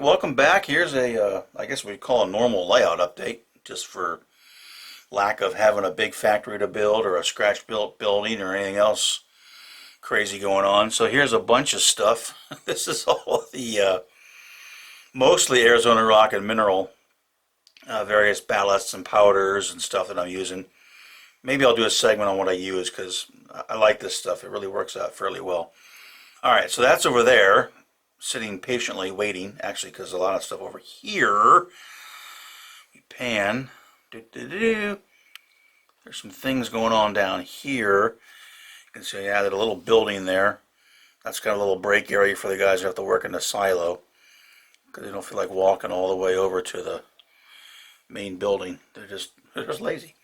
welcome back. Here's a, I guess we call a normal layout update, just for lack of having a big factory to build or a scratch-built building or anything else crazy going on. So here's a bunch of stuff. This is all the mostly Arizona rock and mineral, various ballasts and powders and stuff that I'm using. Maybe I'll do a segment on what I use because I like this stuff. It really works out fairly well. Alright, so that's over there, sitting patiently waiting, actually, because a lot of stuff over here. We pan. There's some things going on down here. You can see I added a little building there. That's got a little break area for the guys who have to work in the silo, because they don't feel like walking all the way over to the main building. They're just lazy.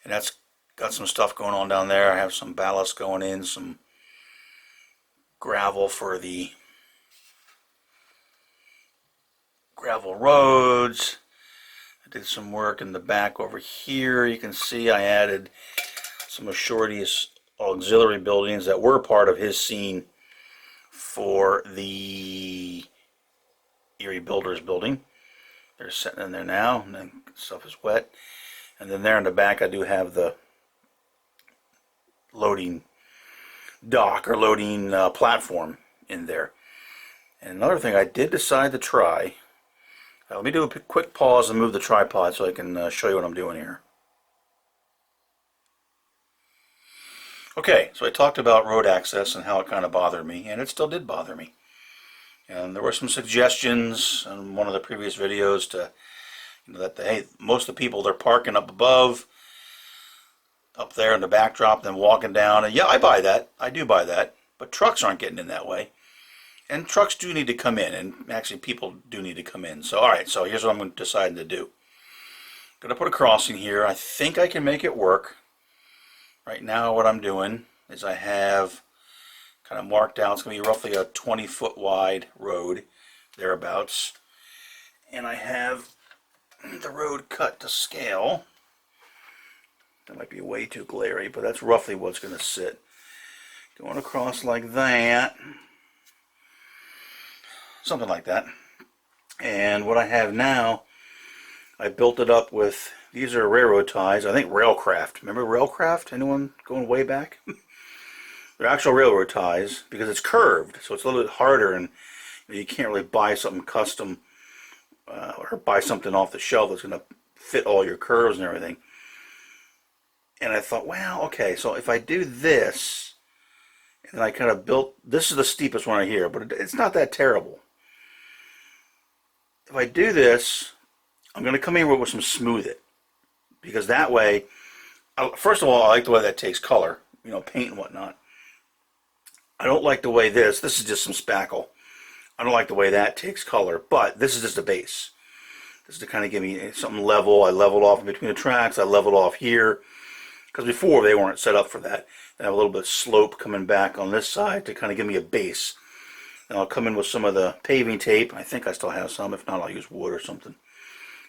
And that's got some stuff going on down there. I have some ballast going in, some gravel for the gravel roads. I did some work in the back over here. You can see I added some of Shorty's auxiliary buildings that were part of his scene for the Erie Builders building. They're sitting in there now, and then stuff is wet. And then there in the back I do have the loading dock or loading platform in there. And another thing I did decide to try, let me do a quick pause and move the tripod so I can show you what I'm doing here. Okay, so I talked about road access and how it kind of bothered me, and it still did bother me. And there were some suggestions in one of the previous videos to, that hey, most of the people, they're parking up above, up there in the backdrop, then walking down. And yeah, I buy that. I do buy that. But trucks aren't getting in that way. And trucks do need to come in, and actually people do need to come in. So alright, so here's what I'm deciding to do. I'm going to put a crossing here. I think I can make it work. Right now what I'm doing is I have kind of marked out, it's going to be roughly a 20-foot wide road, thereabouts. And I have the road cut to scale. That might be way too glary, but that's roughly what's going to sit. Going across like that. Something like that. And what I have now, I built it up with, these are railroad ties, I think Railcraft. Remember Railcraft? Anyone going way back? They're actual railroad ties because it's curved, so it's a little bit harder, and you can't really buy something custom or buy something off the shelf that's going to fit all your curves and everything. And I thought, well, okay, so if I do this, and I kind of built, this is the steepest one right here, but it's not that terrible. If I do this, I'm going to come in with some smooth it, because that way, first of all, I like the way that takes color, paint and whatnot. I don't like the way this is just some spackle. I don't like the way that takes color, but this is just a base. This is to kind of give me something level. I leveled off in between the tracks, I leveled off here, because before they weren't set up for that. They have a little bit of slope coming back on this side to kind of give me a base. And I'll come in with some of the paving tape. I think I still have some. If not, I'll use wood or something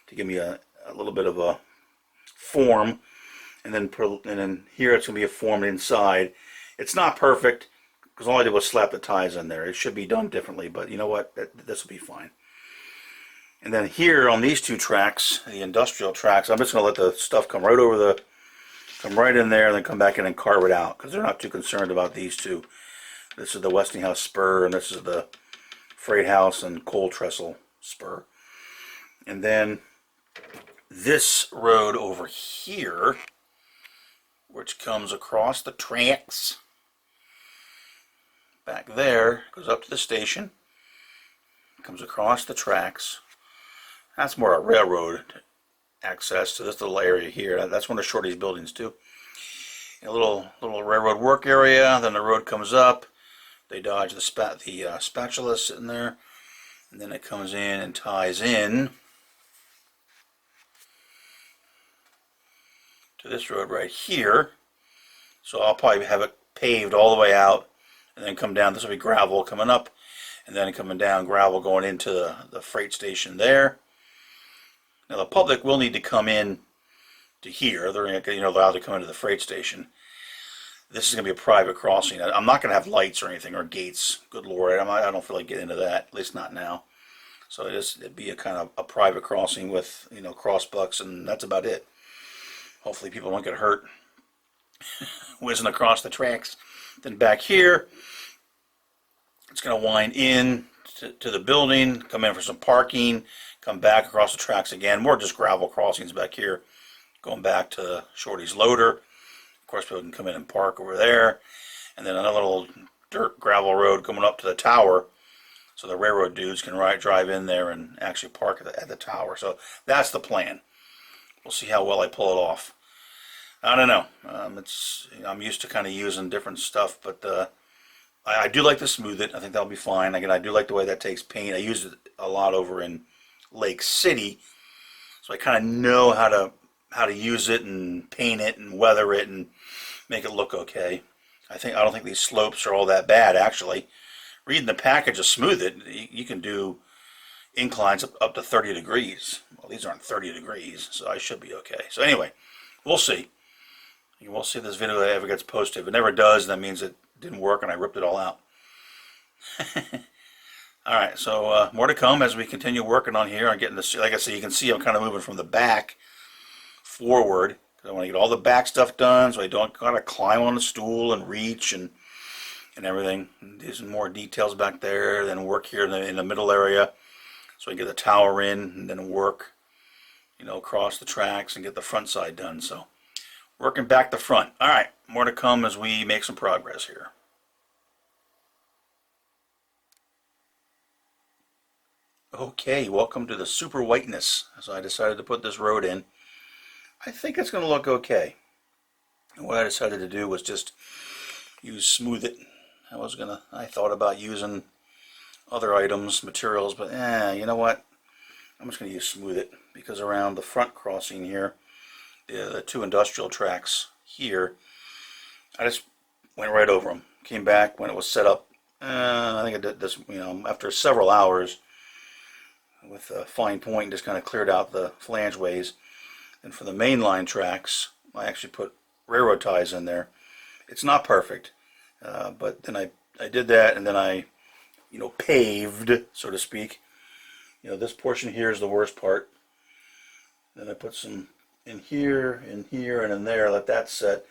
to give me a little bit of a form. And then here it's going to be a form inside. It's not perfect because all I did was slap the ties in there. It should be done differently, but you know what? This will be fine. And then here on these two tracks, the industrial tracks, I'm just going to let the stuff come right over the come right in there and then come back in and carve it out, because they're not too concerned about these two. This is the Westinghouse spur, and this is the Freight House and coal trestle spur. And then this road over here, which comes across the tracks, back there, goes up to the station, comes across the tracks. That's more a railroad access to this little area here. That's one of Shorty's buildings too. A little railroad work area. Then the road comes up. They dodge the spatula sitting there, and then it comes in and ties in to this road right here. So I'll probably have it paved all the way out, and then come down. This will be gravel coming up, and then coming down, gravel going into the freight station there. Now the public will need to come in to here. They're allowed to come into the freight station. This is going to be a private crossing. I'm not going to have lights or anything or gates. Good Lord, I don't feel like getting into that. At least not now. So it'd be a kind of a private crossing with, you know, crossbucks, and that's about it. Hopefully people don't get hurt whizzing across the tracks. Then back here, it's going to wind in to the building, come in for some parking, come back across the tracks again. More just gravel crossings back here, going back to Shorty's loader. Of course, people can come in and park over there. And then another little dirt gravel road coming up to the tower, so the railroad dudes can drive in there and actually park at the tower. So that's the plan. We'll see how well I pull it off. I don't know. I'm used to kind of using different stuff, but I do like to smooth it. I think that'll be fine. Again, I do like the way that takes paint. I use it a lot over in Lake City, so I kind of know how to use it and paint it and weather it and make it look okay. I don't think these slopes are all that bad, actually. Reading the package to smooth it, you can do inclines up to 30 degrees. Well, these aren't 30 degrees, so I should be okay. So anyway, we'll see. We'll see if this video ever gets posted. If it never does, that means it didn't work and I ripped it all out. Alright, so more to come as we continue working on here. I'm getting this, like I said, you can see I'm kind of moving from the back forward. I want to get all the back stuff done so I don't gotta climb on the stool and reach and everything. And do some more details back there, then work here in the middle area so I can get the tower in and then work, you know, across the tracks and get the front side done. So working back the front. Alright, more to come as we make some progress here. Okay, welcome to the super whiteness. So I decided to put this road in. I think it's going to look okay. And what I decided to do was just use Smooth It. I thought about using other items, materials, but you know what? I'm just going to use Smooth It because around the front crossing here, the two industrial tracks here, I just went right over them. Came back when it was set up. I think I did this, you know, after several hours with a fine point and just kind of cleared out the flangeways. And for the mainline tracks, I actually put railroad ties in there. It's not perfect, but then I did that, and then I, you know, paved, so to speak. You know, this portion here is the worst part. Then I put some in here, and in there, let that set.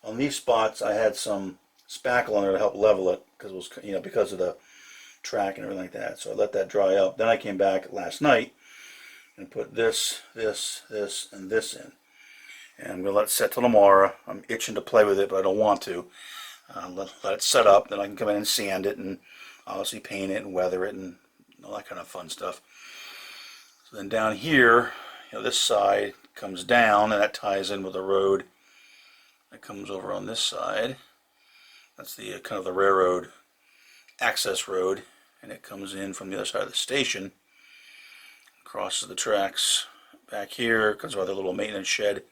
On these spots, I had some spackle on there to help level it, because it was, you know, because of the track and everything like that. So I let that dry up. Then I came back last night and put this, and this in. And I'm going to let it set till tomorrow. I'm itching to play with it, but I don't want to. Let it set up, then I can come in and sand it and obviously paint it and weather it and all that kind of fun stuff. So then down here, you know, this side comes down and that ties in with the road that comes over on this side. That's the kind of the railroad access road, and it comes in from the other side of the station. Crosses the tracks back here, comes by the little maintenance shed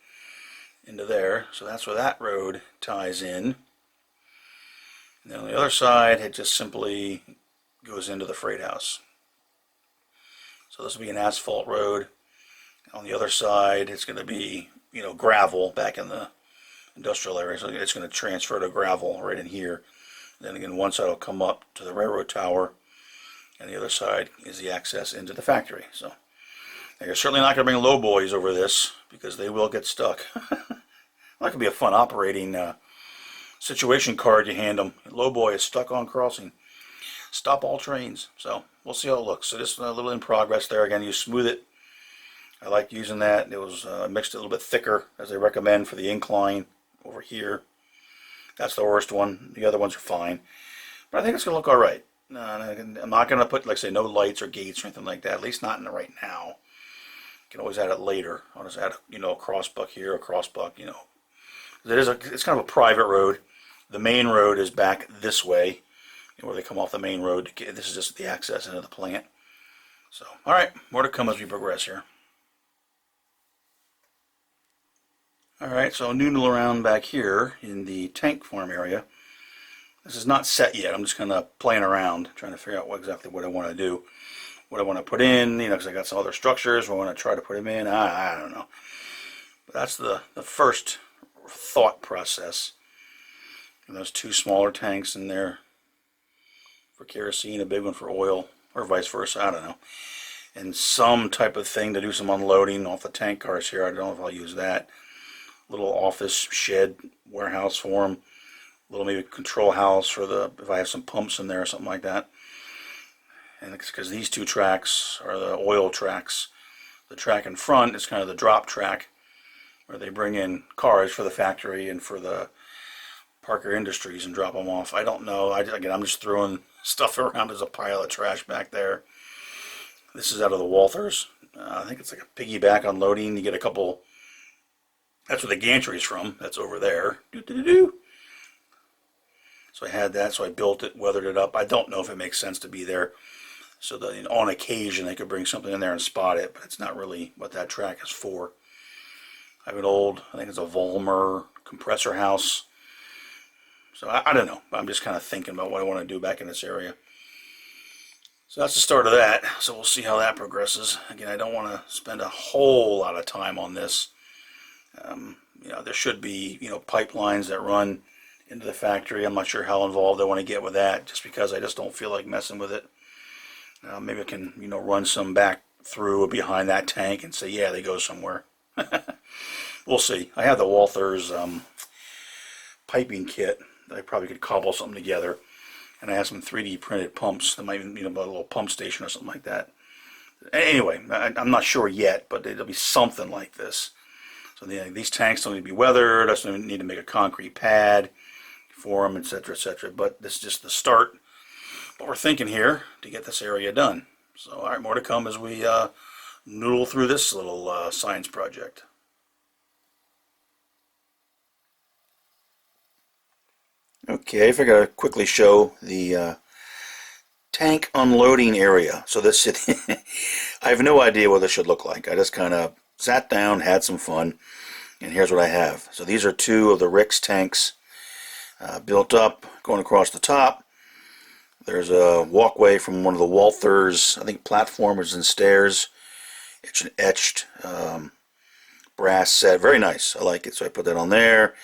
into there. So that's where that road ties in. And then on the other side, it just simply goes into the freight house. So this will be an asphalt road. On the other side, it's going to be, you know, gravel back in the industrial area. So it's going to transfer to gravel right in here. And then again, one side will come up to the railroad tower, and the other side is the access into the factory. So you're certainly not going to bring low boys over this because they will get stuck. That could be a fun operating situation card you hand them. Low boy is stuck on crossing. Stop all trains. So we'll see how it looks. So just a little in progress there. Again, you smooth it. I like using that. It was mixed it a little bit thicker as they recommend for the incline over here. That's the worst one. The other ones are fine. But I think it's going to look all right. I'm not going to put, like, say, no lights or gates or anything like that. At least not in the right now. You can always add it later. I'll just add, you know, a crossbuck here, a crossbuck, you know. It's kind of a private road. The main road is back this way, where they come off the main road. This is just the access into the plant. So, all right, more to come as we progress here. All right, so noodle around back here in the tank farm area. This is not set yet. I'm just kind of playing around, trying to figure out exactly what I want to do, what I want to put in. You know, because I got some other structures where I want to try to put them in. I don't know. But that's the first thought process. And those two smaller tanks in there for kerosene, a big one for oil. or vice versa, I don't know. And some type of thing to do some unloading off the tank cars here. I don't know if I'll use that. Little office shed warehouse for them. Little maybe control house for if I have some pumps in there or something like that. And it's because these two tracks are the oil tracks. The track in front is kind of the drop track where they bring in cars for the factory and for the Parker Industries and drop them off. I don't know. Again, I'm just throwing stuff around as a pile of trash back there. This is out of the Walthers. I think it's like a piggyback unloading. You get a couple. That's where the gantry's from. That's over there. Doo-doo-doo-doo. So I had that, so I built it, weathered it up. I don't know if it makes sense to be there. So that on occasion they could bring something in there and spot it, but it's not really what that track is for. I have an old, I think it's a Volmer compressor house. So I don't know. I'm just kind of thinking about what I want to do back in this area. So that's the start of that. So we'll see how that progresses. Again, I don't want to spend a whole lot of time on this. There should be, pipelines that run into the factory. I'm not sure how involved I want to get with that, just because I just don't feel like messing with it. Maybe I can, run some back through behind that tank and say, yeah, they go somewhere. We'll see. I have the Walthers piping kit that I probably could cobble something together. And I have some 3D printed pumps that might even, a little pump station or something like that. Anyway, I'm not sure yet, but it'll be something like this. So these tanks don't need to be weathered. I don't need to make a concrete pad for them, etc., etc. But this is just the start. What we're thinking here to get this area done. So, all right, more to come as we noodle through this little science project. Okay, I figured I'd quickly show the tank unloading area. So this, I have no idea what this should look like. I just kind of sat down, had some fun, and here's what I have. So these are two of the Rick's tanks built up, going across the top. There's a walkway from one of the Walthers, I think platformers and stairs. It's an etched brass set. Very nice. I like it, so I put that on there.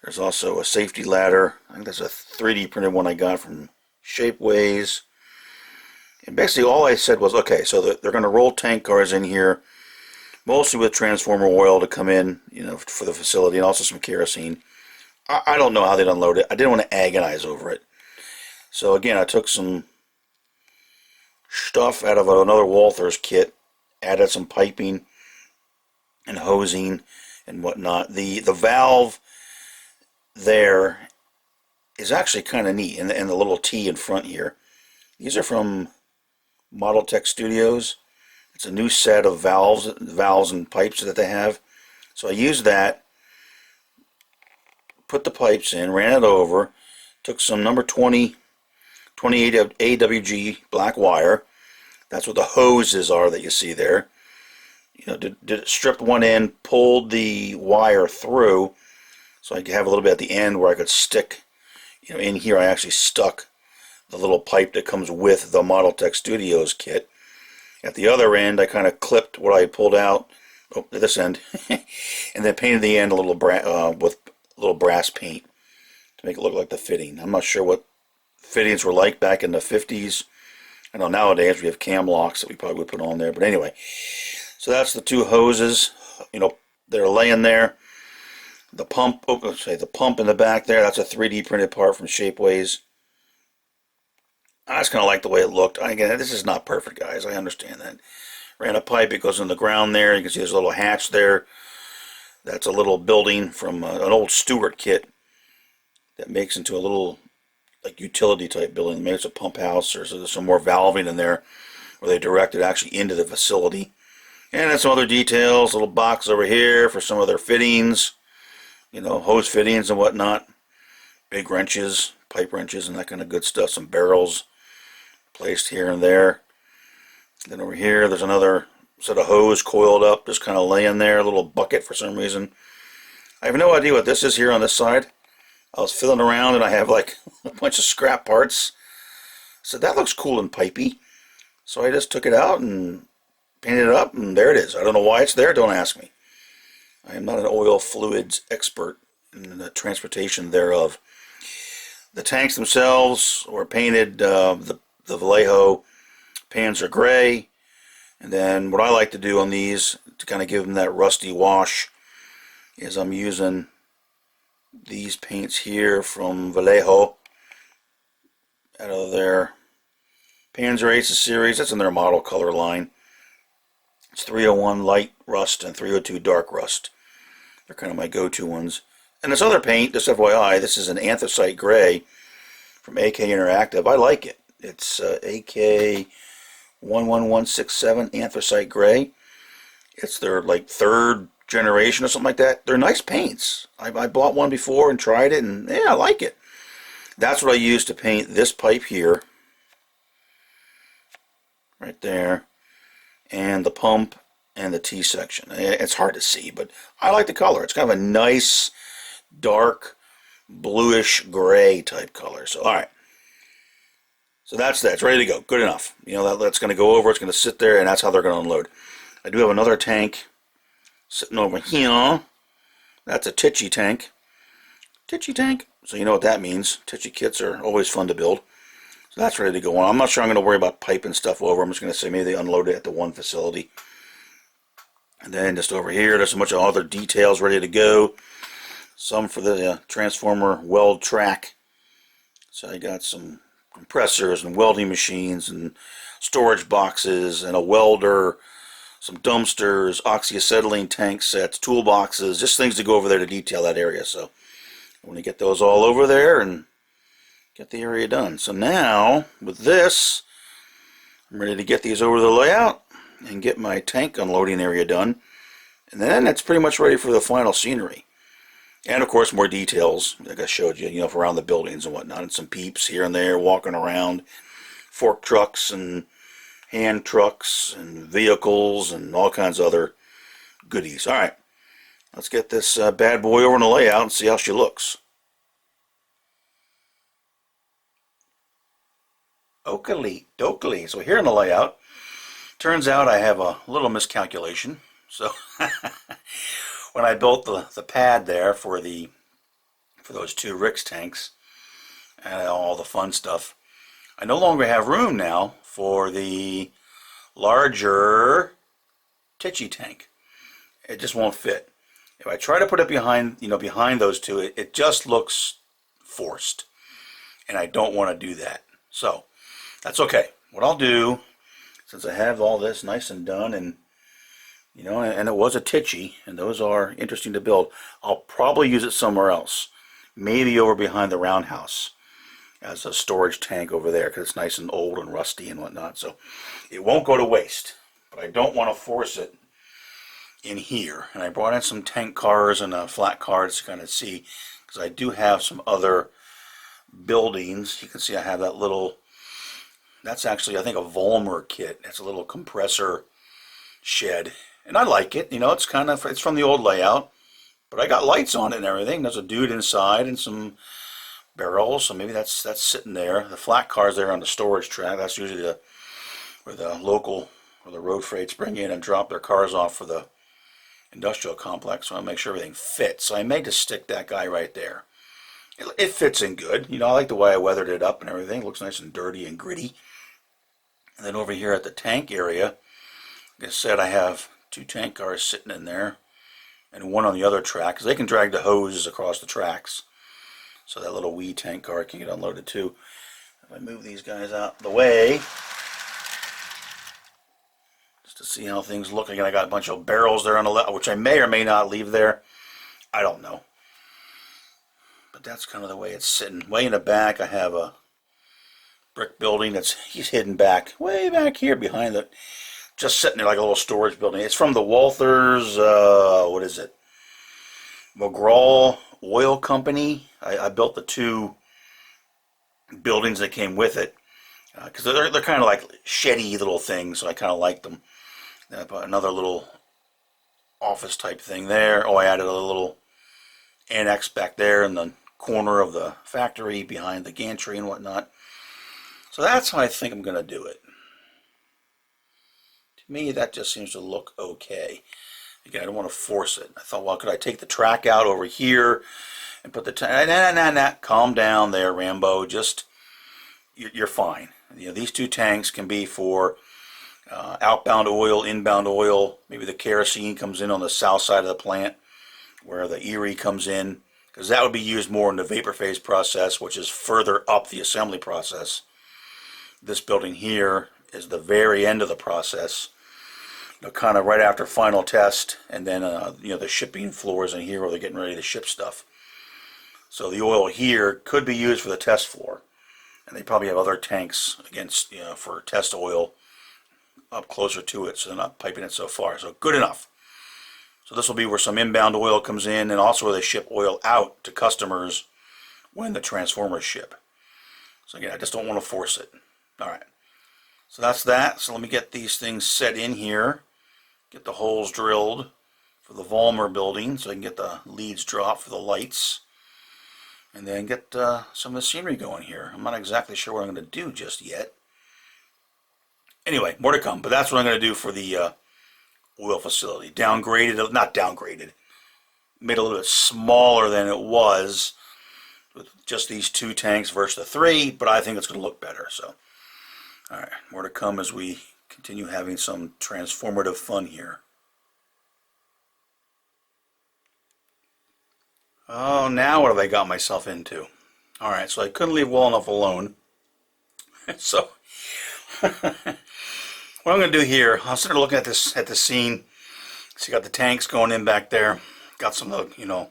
There's also a safety ladder. I think that's a 3D printed one I got from Shapeways. And basically all I said was, okay, so they're going to roll tank cars in here, mostly with transformer oil to come in, for the facility, and also some kerosene. I don't know how they'd unload it. I didn't want to agonize over it. So again, I took some stuff out of another Walthers kit, added some piping and hosing and whatnot. The valve there is actually kind of neat, and the little T in front here. These are from Model Tech Studios. It's a new set of valves and pipes that they have. So I used that, put the pipes in, ran it over, took some number 28 AWG black wire. That's what the hoses are that you see there. Stripped one end, pulled the wire through, so I could have a little bit at the end where I could stick. In here I actually stuck the little pipe that comes with the Model Tech Studios kit. At the other end, I kind of clipped what I pulled out, at this end, and then painted the end a little with a little brass paint to make it look like the fitting. I'm not sure what fittings were like back in the 50s. I know nowadays we have cam locks that we probably would put on there, but anyway. So that's the two hoses, they're laying there. The pump, the pump in the back there, that's a 3D printed part from Shapeways. I just kind of like the way it looked. Again, this is not perfect, guys. I understand that. Ran a pipe, it goes in the ground there. You can see there's a little hatch there. That's a little building from an old Stewart kit that makes into a little utility type building. Maybe it's a pump house, or so there's some more valving in there where they direct it actually into the facility. And then some other details, little box over here for some of their fittings, hose fittings and whatnot. Big wrenches, pipe wrenches, and that kind of good stuff. Some barrels placed here and there. Then over here, there's another set of hose coiled up, just kind of laying there, a little bucket for some reason. I have no idea what this is here on this side. I was fiddling around and I have a bunch of scrap parts. So that looks cool and pipey. So I just took it out and painted it up, and there it is. I don't know why it's there, don't ask me. I am not an oil fluids expert in the transportation thereof. The tanks themselves were painted, the Vallejo Pans are gray. And then what I like to do on these to kind of give them that rusty wash is I'm using these paints here from Vallejo out of their Panzer Aces series. That's in their model color line. It's 301 light rust and 302 dark rust. They're kind of my go-to ones. And this other paint, just FYI, this is an anthracite gray from AK Interactive. I like it. It's AK 11167 anthracite gray. It's their like third generation or something like that. They're nice paints. I bought one before and tried it, and yeah, I like it. That's what I use to paint this pipe here, right there, and the pump and the T-section. It's hard to see, but I like the color. It's kind of a nice, dark, bluish gray type color. So, all right. So that's that. It's ready to go. Good enough. You know, that's going to go over. It's going to sit there, and that's how they're going to unload. I do have another tank sitting over here. That's a Titchy tank. Titchy tank. So you know what that means. Titchy kits are always fun to build. So that's ready to go on. I'm not sure I'm going to worry about piping stuff over. I'm just going to say maybe they unload it at the one facility. And then just over here, there's a bunch of other details ready to go. Some for the transformer weld track. So I got some compressors and welding machines and storage boxes and a welder, some dumpsters, oxyacetylene tank sets, toolboxes, just things to go over there to detail that area. So I want to get those all over there and get the area done. So now, with this, I'm ready to get these over the layout and get my tank unloading area done. And then it's pretty much ready for the final scenery. And of course more details, like I showed you, you know, around the buildings and whatnot, and some peeps here and there walking around, fork trucks and hand trucks and vehicles and all kinds of other goodies. All right, let's get this bad boy over in the layout and see how she looks. Oakley dokley. So here in the layout, turns out I have a little miscalculation. So when I built the pad there for those two Ricks tanks and all the fun stuff, I no longer have room now for the larger Titchy tank. It just won't fit. If I try to put it behind those two, it just looks forced, and I don't want to do that. So that's okay. What I'll do, since I have all this nice and done, and you know, and it was a Titchy, and those are interesting to build, I'll probably use it somewhere else. Maybe over behind the roundhouse as a storage tank over there, because it's nice and old and rusty and whatnot. So it won't go to waste, but I don't want to force it in here. And I brought in some tank cars and flat cars to kind of see, because I do have some other buildings. You can see I have that little, that's actually, I think, a Volmer kit. It's a little compressor shed. And I like it, you know, it's from the old layout, but I got lights on it and everything. There's a dude inside and some barrels, so maybe that's sitting there. The flat cars there on the storage track, that's usually where the local or the road freights bring in and drop their cars off for the industrial complex. So I make sure everything fits. So I may just stick that guy right there. It fits in good. You know, I like the way I weathered it up and everything. It looks nice and dirty and gritty. And then over here at the tank area, like I said, I have two tank cars sitting in there and one on the other track, because they can drag the hoses across the tracks. So that little wee tank car can get unloaded too. If I move these guys out the way, just to see how things look. Again, I got a bunch of barrels there on the left, which I may or may not leave there. I don't know. But that's kind of the way it's sitting. Way in the back, I have a brick building he's hidden back, way back here behind the, just sitting there like a little storage building. It's from the Walthers, what is it? McGraw Oil Company. I built the two buildings that came with it, because they're kind of like sheddy little things, so I kind of like them. Then I put another little office type thing there. Oh, I added a little annex back there in the corner of the factory behind the gantry and whatnot. So that's how I think I'm going to do it. To me, that just seems to look okay. Again, I don't want to force it. I thought, well, could I take the track out over here and put the tank? Nah. Calm down there, Rambo. Just, you're fine. You know, these two tanks can be for outbound oil, inbound oil. Maybe the kerosene comes in on the south side of the plant where the Erie comes in, because that would be used more in the vapor phase process, which is further up the assembly process. This building here is the very end of the process, kind of right after final test, and then the shipping floors in here where they're getting ready to ship stuff. So the oil here could be used for the test floor, and they probably have other tanks against for test oil up closer to it, so they're not piping it so far. So good enough. So this will be where some inbound oil comes in, and also where they ship oil out to customers when the transformers ship. So again, I just don't want to force it. All right. So that's that. So let me get these things set in here. Get the holes drilled for the Vollmer building so I can get the leads dropped for the lights. And then get some of the scenery going here. I'm not exactly sure what I'm going to do just yet. Anyway, more to come. But that's what I'm going to do for the oil facility. Downgraded, not downgraded. Made a little bit smaller than it was with just these 2 tanks versus the 3. But I think it's going to look better. So, all right, more to come as we continue having some transformative fun here. Oh, now what have I got myself into? All right, so I couldn't leave well enough alone. So, what I'm going to do here, I'm sitting there looking at the scene. So you got the tanks going in back there. Got some of the,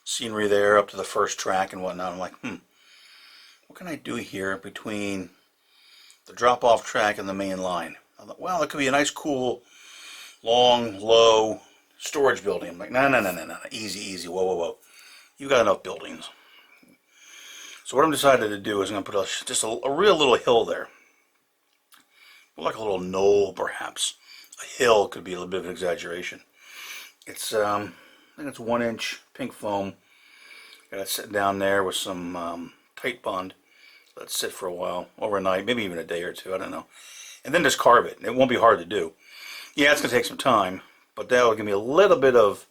scenery there up to the first track and whatnot. I'm like, what can I do here between the drop-off track and the main line? I thought, well, it could be a nice, cool, long, low storage building. I'm like, no, easy, whoa. You got enough buildings. So what I'm decided to do is I'm going to put just a real little hill there. Like a little knoll, perhaps. A hill could be a little bit of an exaggeration. It's, I think it's 1-inch pink foam. Got it sitting down there with some tight bond. Let it sit for a while, overnight, maybe even a day or two, I don't know. And then just carve it. It won't be hard to do. Yeah, it's going to take some time, but that'll give me a little bit of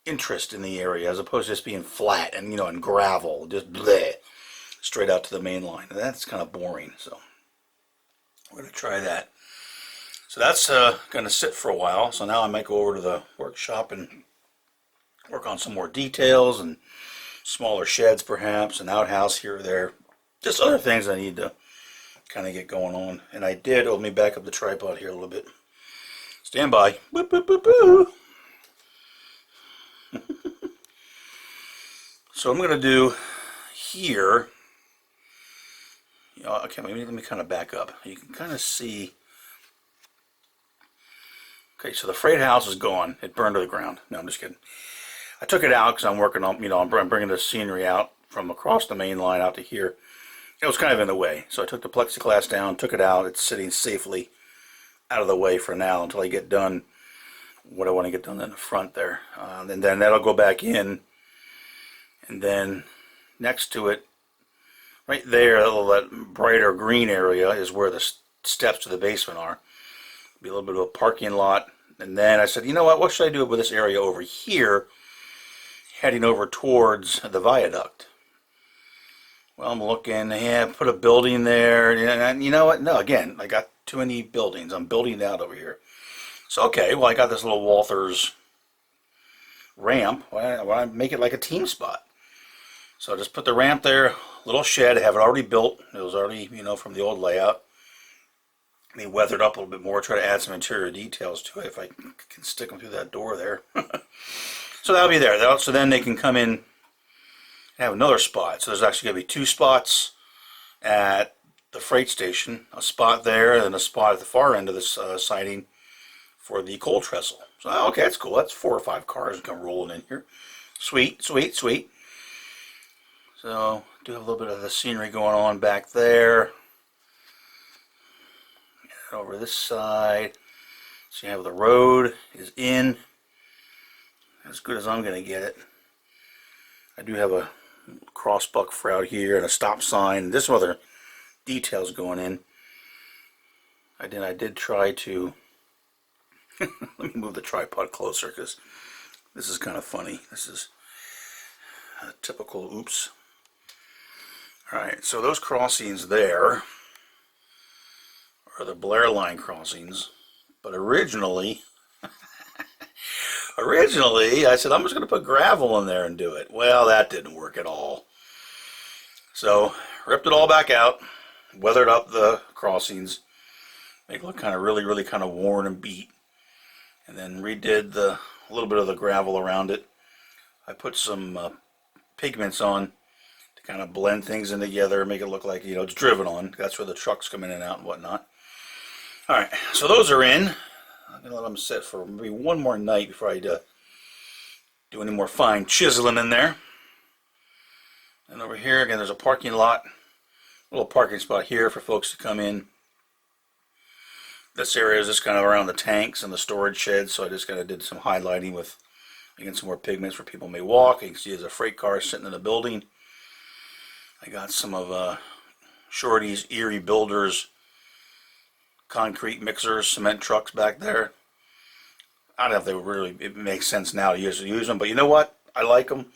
interest in the area as opposed to just being flat and, and gravel, just bleh, straight out to the main line. That's kind of boring, so we're going to try that. So that's going to sit for a while. So now I might go over to the workshop and work on some more details and smaller sheds perhaps, an outhouse here or there. Just other things I need to kind of get going on. And I did, let me back up the tripod here a little bit. Stand by. Boop, boop, boop, boop. So I'm going to do here, okay, maybe let me kind of back up. You can kind of see, okay, so the freight house is gone. It burned to the ground. No, I'm just kidding. I took it out because I'm working on, I'm bringing the scenery out from across the main line out to here. It was kind of in the way. So I took the plexiglass down, took it out. It's sitting safely out of the way for now until I get done what I want to get done in the front there. And then that'll go back in. And then next to it, right there, that brighter green area is where the steps to the basement are. Be a little bit of a parking lot. And then I said, you know what should I do with this area over here, heading over towards the viaduct? Well, I'm looking, put a building there. And you know what? No, again, I got too many buildings. I'm building it out over here. So, okay, well, I got this little Walther's ramp. Why don't I make it like a team spot? So I just put the ramp there, little shed. I have it already built. It was already, from the old layout. Let me weather it up a little bit more, try to add some interior details to it if I can stick them through that door there. So that'll be there. So then they can come in and have another spot. So there's actually going to be 2 spots at the freight station, a spot there, and a spot at the far end of this siding for the coal trestle. So, okay, that's cool. That's 4 or 5 cars come rolling in here. Sweet. So, do have a little bit of the scenery going on back there. And over this side, so you have the road is in. As good as I'm going to get it. I do have a crossbuck for out here and a stop sign. There's some other details going in. I did try to let me move the tripod closer because this is kind of funny. This is a typical oops. Alright, so those crossings there are are the Blair line crossings. But originally I said I'm just going to put gravel in there and do it. Well, that didn't work at all. So ripped it all back out, weathered up the crossings, make it look kind of really kind of worn and beat, and then redid a little bit of the gravel around it. I put some pigments on to kind of blend things in together, make it look like, you know, it's driven on. That's where the trucks come in and out and whatnot. All right, so those are in. I'm gonna let them sit for maybe one more night before I do any more fine chiseling in there. And over here again, there's a parking lot, a little parking spot here for folks to come in. This area is just kind of around the tanks and the storage sheds, so I just kind of did some highlighting with, again, some more pigments where people may walk. You can see there's a freight car sitting in the building. I got some of Shorty's Erie Builders concrete mixers, cement trucks back there. I don't know if they really, it makes sense now to use them, but you know what? I like them.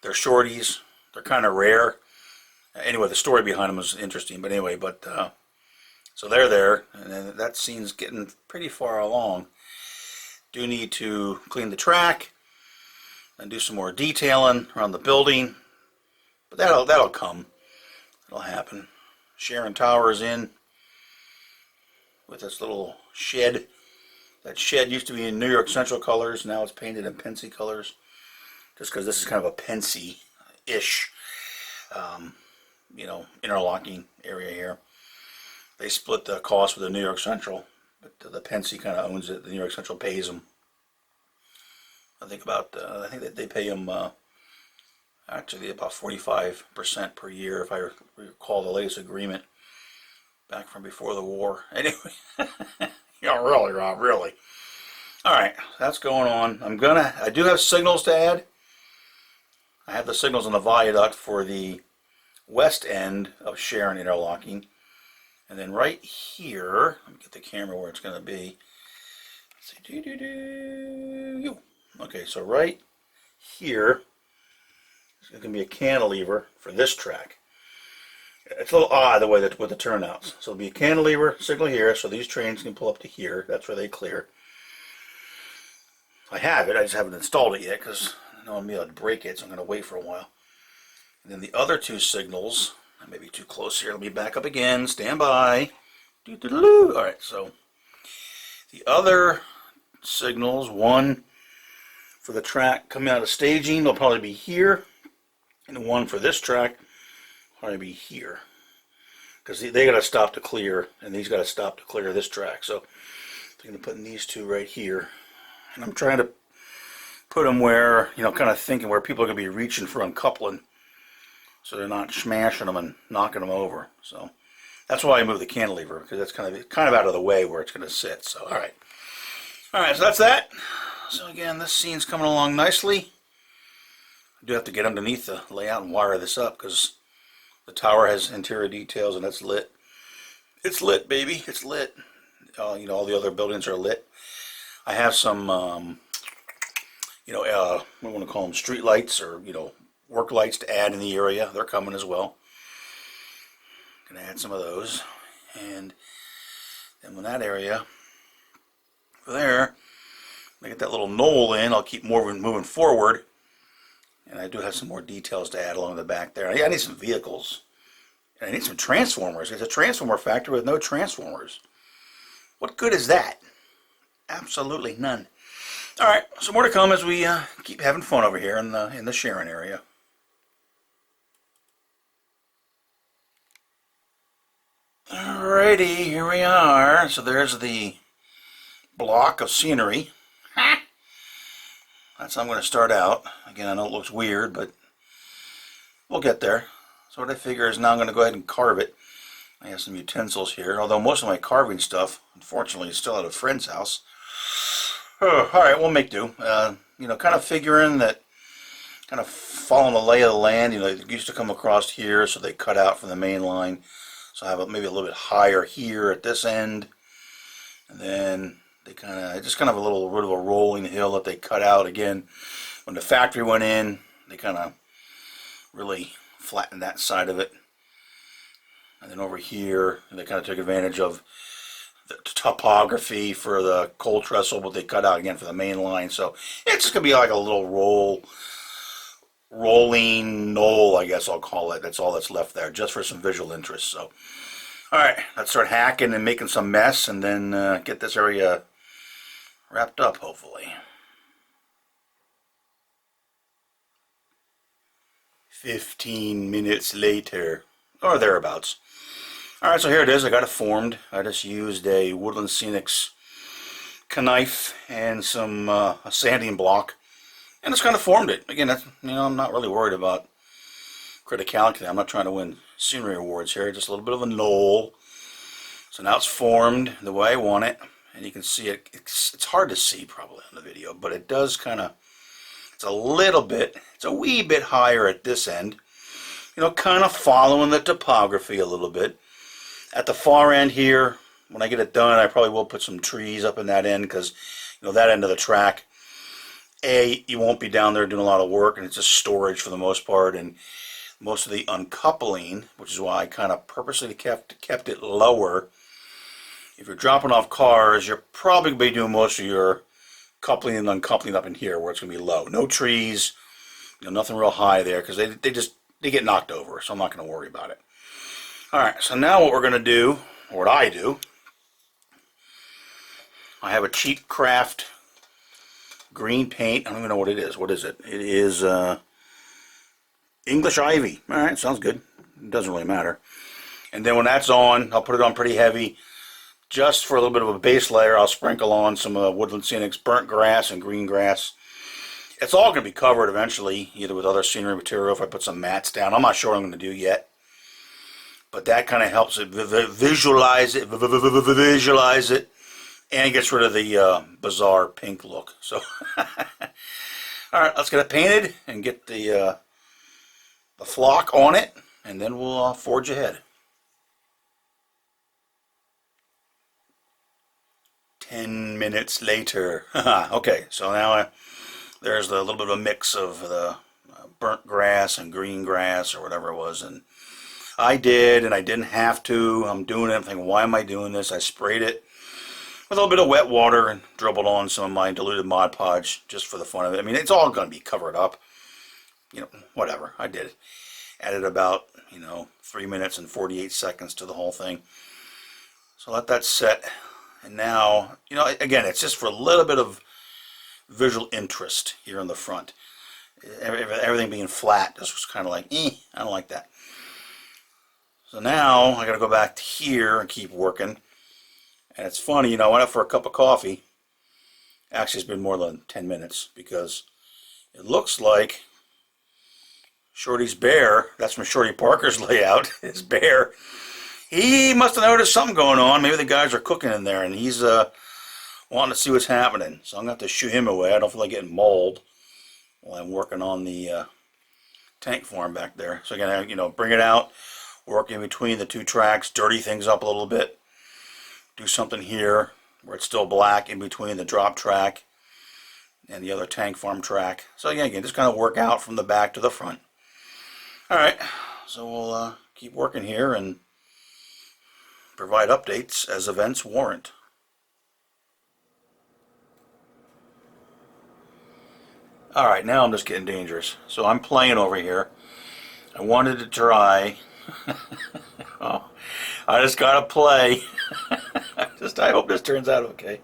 They're Shorty's. They're kind of rare. Anyway, the story behind them is interesting, but anyway, so they're there, and then that scene's getting pretty far along. Do need to clean the track and do some more detailing around the building, but that'll come. It'll happen. Sharon Tower is in with this little shed. That shed used to be in New York Central colors. Now it's painted in Pensy colors, just because this is kind of a Pensy-ish, you know, interlocking area here. They split the cost with the New York Central, but the Pensy kind of owns it. The New York Central pays them. I think that they pay them actually about 45% per year, if I recall the latest agreement back from before the war. Anyway, yeah, really, Rob, really. All right, that's going on. I do have signals to add. I have the signals on the viaduct for the west end of Sharon interlocking. And then right here, let me get the camera where it's going to be. Let's see, okay, so right here is going to be a cantilever for this track. It's a little odd the way that with the turnouts. So it'll be a cantilever signal here, so these trains can pull up to here. That's where they clear. I have it, I just haven't installed it yet because I know I'm going to be able to break it, so I'm going to wait for a while. And then the other two signals, I may be too close here. Let me back up again. Stand by. Alright, so the other signals, one for the track coming out of staging, they'll probably be here. And one for this track will probably be here. Because they got to stop to clear, and these got to stop to clear this track. So I'm going to put these two right here. And I'm trying to put them where, you know, kind of thinking where people are going to be reaching for uncoupling, so they're not smashing them and knocking them over. So that's why I moved the cantilever, because that's kind of out of the way where it's going to sit. So all right, so that's that. So again, this scene's coming along nicely. I do have to get underneath the layout and wire this up, because the tower has interior details and it's lit. It's lit, baby. It's lit. You know, all the other buildings are lit. I have some, you know, what do I want to call them, street lights, or, you know, work lights to add in the area. They're coming as well. Gonna add some of those. And then when that area over there, I get that little knoll in, I'll keep moving forward. And I do have some more details to add along the back there. I need some vehicles. And I need some transformers. It's a transformer factory with no transformers. What good is that? Absolutely none. All right, so more to come as we keep having fun over here in the Sharon area. Alrighty, here we are. So there's the block of scenery. That's how I'm going to start out. Again, I know it looks weird, but we'll get there. So what I figure is now I'm going to go ahead and carve it. I have some utensils here, although most of my carving stuff, unfortunately, is still at a friend's house. Alright, we'll make do. You know, kind of figuring that, kind of following the lay of the land. You know, they used to come across here, so they cut out from the main line. So I have maybe a little bit higher here at this end. And then they just kind of a little bit of a rolling hill that they cut out. Again, when the factory went in, they kind of really flattened that side of it. And then over here, they kind of took advantage of the topography for the coal trestle, what they cut out again for the main line. So it's just gonna be like a little rolling knoll, I guess I'll call it. That's all that's left there, just for some visual interest. So, all right, let's start hacking and making some mess, and then get this area wrapped up, hopefully. 15 minutes later, or thereabouts. Alright, so here it is. I got it formed. I just used a Woodland Scenics knife and some a sanding block, and it's kind of formed it. Again, that's, I'm not really worried about criticality. I'm not trying to win scenery awards here. Just a little bit of a knoll. So now it's formed the way I want it, and you can see it. It's hard to see probably on the video, but it does kind of. It's a wee bit higher at this end. Kind of following the topography a little bit. At the far end here, when I get it done, I probably will put some trees up in that end, because that end of the track, you won't be down there doing a lot of work, and it's just storage for the most part, and most of the uncoupling, which is why I kind of purposely kept it lower. If you're dropping off cars, you're probably going to be doing most of your coupling and uncoupling up in here, where it's going to be low. No trees, nothing real high there, because they get knocked over, so I'm not going to worry about it. Alright, so now what we're going to do, or what I do, I have a cheap craft green paint. I don't even know what it is. What is it? It is English Ivy. Alright, sounds good. It doesn't really matter. And then when that's on, I'll put it on pretty heavy. Just for a little bit of a base layer, I'll sprinkle on some Woodland Scenics burnt grass and green grass. It's all going to be covered eventually, either with other scenery material if I put some mats down. I'm not sure what I'm going to do yet. But that kind of helps it visualize it, and it gets rid of the bizarre pink look. So, all right, let's get it painted and get the flock on it, and then we'll forge ahead. 10 minutes later. Okay, so now there's a little bit of a mix of the burnt grass and green grass or whatever it was, and I did, and I didn't have to. I'm doing it. I'm thinking, why am I doing this? I sprayed it with a little bit of wet water and dribbled on some of my diluted Mod Podge just for the fun of it. I mean, it's all going to be covered up. Whatever. I did it. Added about, 3 minutes and 48 seconds to the whole thing. So let that set. And now, again, it's just for a little bit of visual interest here in the front. Everything being flat just was kind of like, I don't like that. So now I got to go back to here and keep working. And it's funny, I went up for a cup of coffee. Actually, it's been more than 10 minutes, because it looks like Shorty's bear, that's from Shorty Parker's layout, his bear, he must have noticed something going on. Maybe the guys are cooking in there, and he's wanting to see what's happening. So I'm going to have to shoo him away. I don't feel like getting mauled while I'm working on the tank farm back there. So again, bring it out. Work in between the two tracks, dirty things up a little bit. Do something here where it's still black in between the drop track and the other tank farm track. So again, just kind of work out from the back to the front. Alright, so we'll keep working here and provide updates as events warrant. Alright, now I'm just getting dangerous. So I'm playing over here. I wanted to try... oh, I just gotta play. I hope this turns out okay.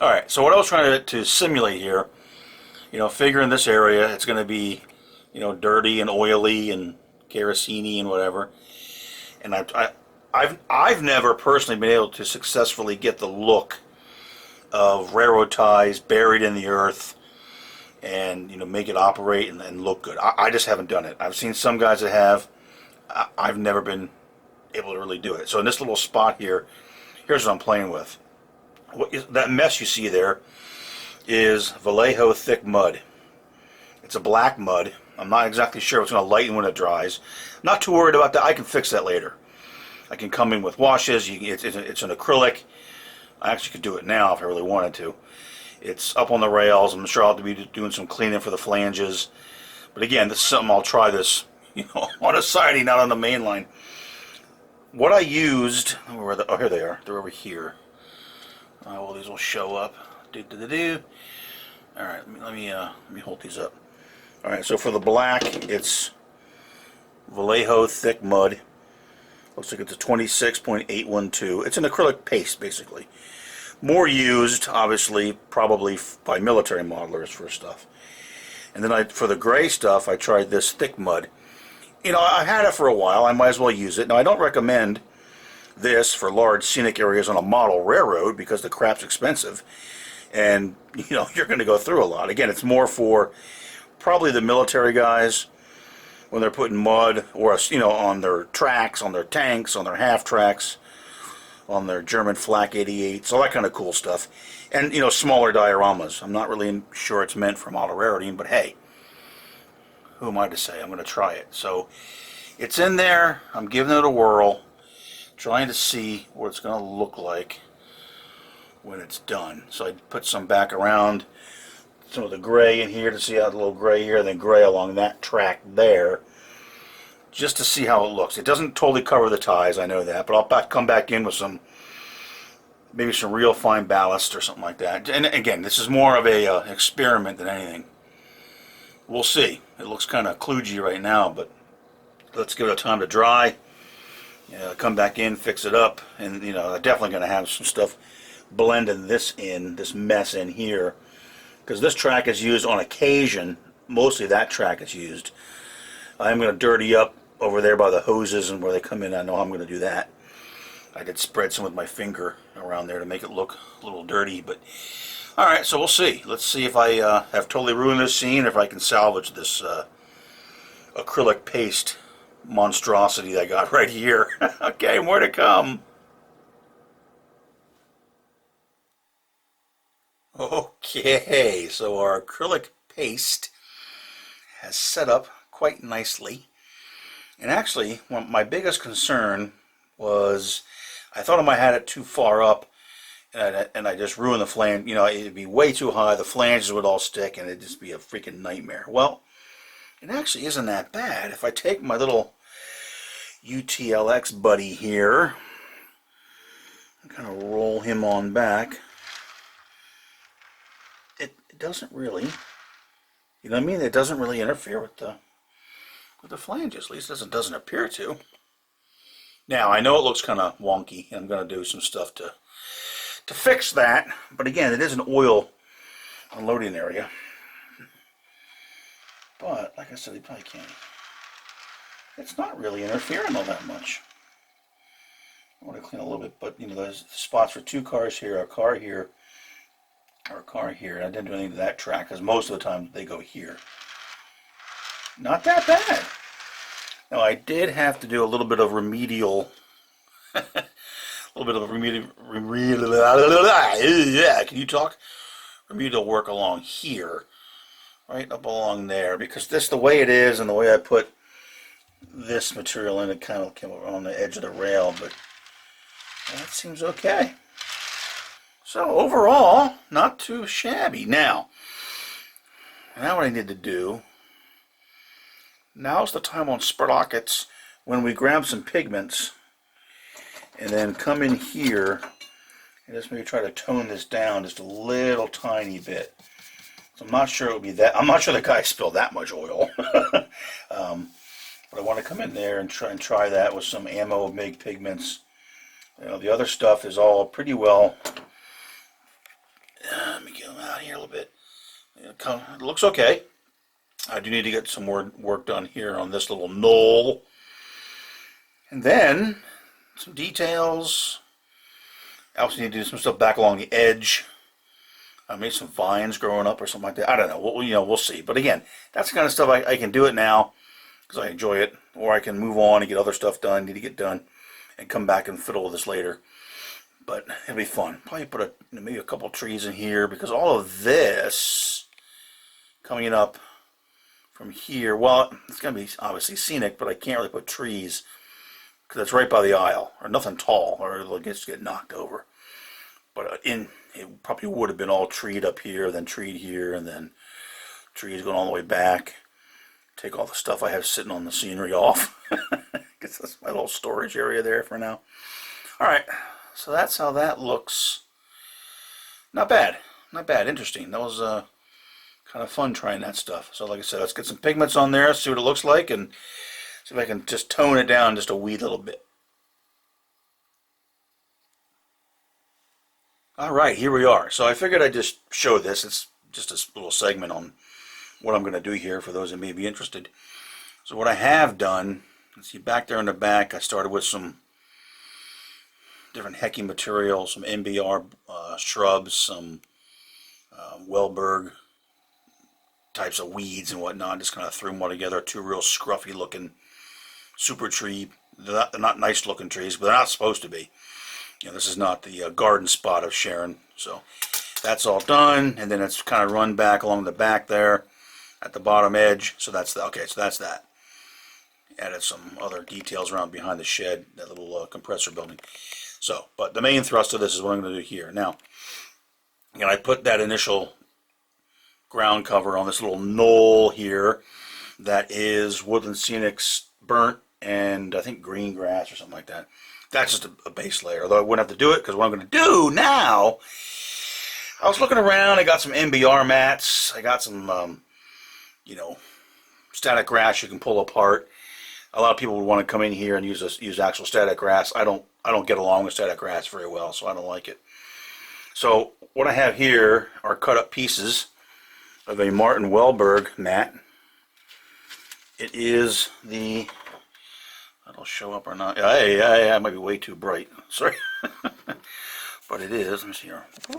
Alright, so what I was trying to simulate here, figuring this area, it's going to be, dirty and oily and kerosene and whatever. And I've never personally been able to successfully get the look of railroad ties buried in the earth and make it operate and look good. I just haven't done it. I've seen some guys that have. I've never been able to really do it. So in this little spot here, here's what I'm playing with. That mess you see there is Vallejo thick mud. It's a black mud. I'm not exactly sure it's going to lighten when it dries. Not too worried about that. I can fix that later. I can come in with washes. It's an acrylic. I actually could do it now if I really wanted to. It's up on the rails. I'm sure I'll have to be doing some cleaning for the flanges. But again, this is something I'll try this, on a siding, not on the main line. What I used, oh, here they are. They're over here. Well, these will show up. Do. All right, let me hold these up. All right, so for the black, it's Vallejo thick mud. Looks like it's a 26.812. It's an acrylic paste, basically. More used, obviously, probably by military modelers for stuff. And then for the gray stuff, I tried this thick mud. You know, I've had it for a while. I might as well use it. Now, I don't recommend this for large scenic areas on a model railroad because the crap's expensive. And, you know, you're going to go through a lot. Again, it's more for probably the military guys when they're putting mud or, you know, on their tracks, on their tanks, on their half tracks, on their German flak 88s, all that kind of cool stuff. And, you know, smaller dioramas. I'm not really sure it's meant for model railroading, but hey, who am I to say? I'm going to try it. So it's in there. I'm giving it a whirl, trying to see what it's going to look like when it's done. So I put some back around some of the gray in here to see how the little gray here, then gray along that track there, just to see how it looks. It doesn't totally cover the ties, I know that, but I'll come back in with some, maybe some real fine ballast or something like that. And again, this is more of a experiment than anything. We'll see. It looks kind of kludgy right now, but let's give it time to dry. Come back in, fix it up, and you know, I'm definitely going to have some stuff blending this mess in here, because this track is used on occasion. Mostly that track is used. I'm going to dirty up over there by the hoses and where they come in. I know I'm going to do that. I did spread some with my finger around there to make it look a little dirty, but alright, so we'll see. Let's see if I have totally ruined this scene, or if I can salvage this acrylic paste monstrosity that I got right here. Okay, more to come. Okay, so our acrylic paste has set up quite nicely. And actually, my biggest concern was I thought I might have had it too far up, and I just ruined the flange. You know, it'd be way too high, the flanges would all stick, and it'd just be a freaking nightmare. Well, it actually isn't that bad. If I take my little UTLX buddy here and kind of roll him on back, it doesn't really, you know what I mean? It doesn't really interfere with the flanges. At least it doesn't appear to. Now, I know it looks kind of wonky, and I'm going to do some stuff to fix that. But again, it is an oil unloading area. But, like I said, you probably can't. It's not really interfering all that much. I want to clean a little bit, but, you know, there's spots for two cars here, a car here, or a car here. I didn't do anything to that track, because most of the time they go here. Not that bad. Now, I did have to do a little bit of remedial, yeah, can you talk? Remedial work along here, right up along there, because this, the way it is and the way I put this material in, it kind of came on the edge of the rail, but that seems okay. So overall, not too shabby. Now what I need to do, now's the time on sprockets when we grab some pigments and then come in here and just maybe try to tone this down just a little tiny bit. So I'm not sure it would be that, I'm not sure the guy spilled that much oil. But I want to come in there and try that with some ammo MIG pigments. You know, the other stuff is all pretty well. Let me get them out here a little bit. It looks okay. I do need to get some more work done here on this little knoll. And then some details. I also need to do some stuff back along the edge. Maybe some vines growing up or something like that. I don't know. We'll see. But again, that's the kind of stuff I can do it now because I enjoy it. Or I can move on and get other stuff done, need to get done, and come back and fiddle with this later. But it'll be fun. Probably put maybe a couple trees in here, because all of this coming up from here, well, it's going to be obviously scenic, but I can't really put trees because it's right by the aisle, or nothing tall, or it'll just get knocked over. But it probably would have been all treed up here, then treed here, and then trees going all the way back. Take all the stuff I have sitting on the scenery off. Guess that's my little storage area there for now. Alright, so that's how that looks not bad. Not bad. Interesting. That was kind of fun trying that stuff. So like I said, let's get some pigments on there, see what it looks like, and see if I can just tone it down just a wee little bit. Alright, here we are. So I figured I'd just show this. It's just a little segment on what I'm going to do here for those that may be interested. So what I have done, let's see, back there in the back, I started with some different Hecky material, some MBR shrubs, some Wellberg types of weeds and whatnot. Just kind of threw them all together. Two real scruffy looking super tree. They're not nice looking trees, but they're not supposed to be. You know, this is not the garden spot of Sharon. So that's all done, and then it's kind of run back along the back there at the bottom edge. So that's okay. So that's that. Added some other details around behind the shed, that little compressor building. So, but the main thrust of this is what I'm going to do here. Now, again, I put that initial ground cover on this little knoll here that is Woodland Scenic's burnt and I think green grass or something like that. That's just a base layer, although I wouldn't have to do it because what I'm going to do now, I was looking around, I got some MBR mats, I got some, you know, static grass you can pull apart. A lot of people would want to come in here and use actual static grass. I don't get along with static grass very well, so I don't like it. So what I have here are cut up pieces of a Martin Wellberg mat. It is the, that'll show up or not. Yeah, it might be way too bright. Sorry. But it is. Let me see here. Is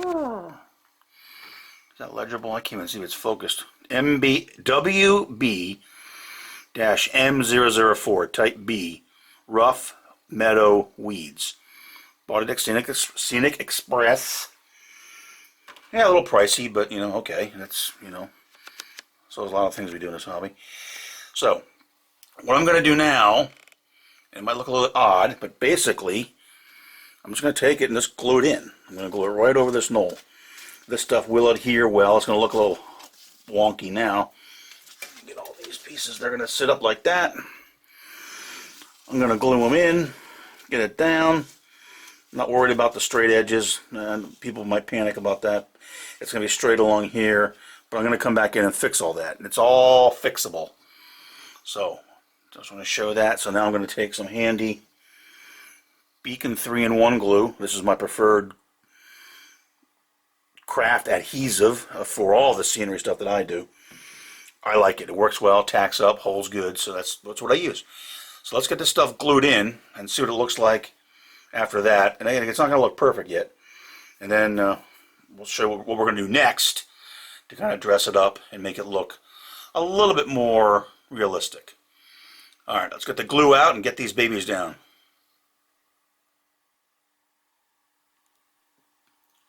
that legible? I can't even see if it's focused. WB-M004 Type B Rough Meadow Weeds. Bought it at Scenic Express. Yeah, a little pricey, but you know, okay. That's, you know, so there's a lot of things we do in this hobby. So, what I'm going to do now, it might look a little odd, but basically, I'm just going to take it and just glue it in. I'm going to glue it right over this knoll. This stuff will adhere well. It's going to look a little wonky now. Get all these pieces. They're going to sit up like that. I'm going to glue them in, get it down. I'm not worried about the straight edges. People might panic about that. It's going to be straight along here, but I'm going to come back in and fix all that. And it's all fixable. So, just want to show that. So now I'm going to take some handy Beacon 3-in-1 glue. This is my preferred craft adhesive for all the scenery stuff that I do. I like it. It works well, tacks up, holds good, so that's what I use. So let's get this stuff glued in and see what it looks like after that. And again, it's not going to look perfect yet. And then we'll show what we're going to do next to kind of dress it up and make it look a little bit more realistic. Alright, let's get the glue out and get these babies down.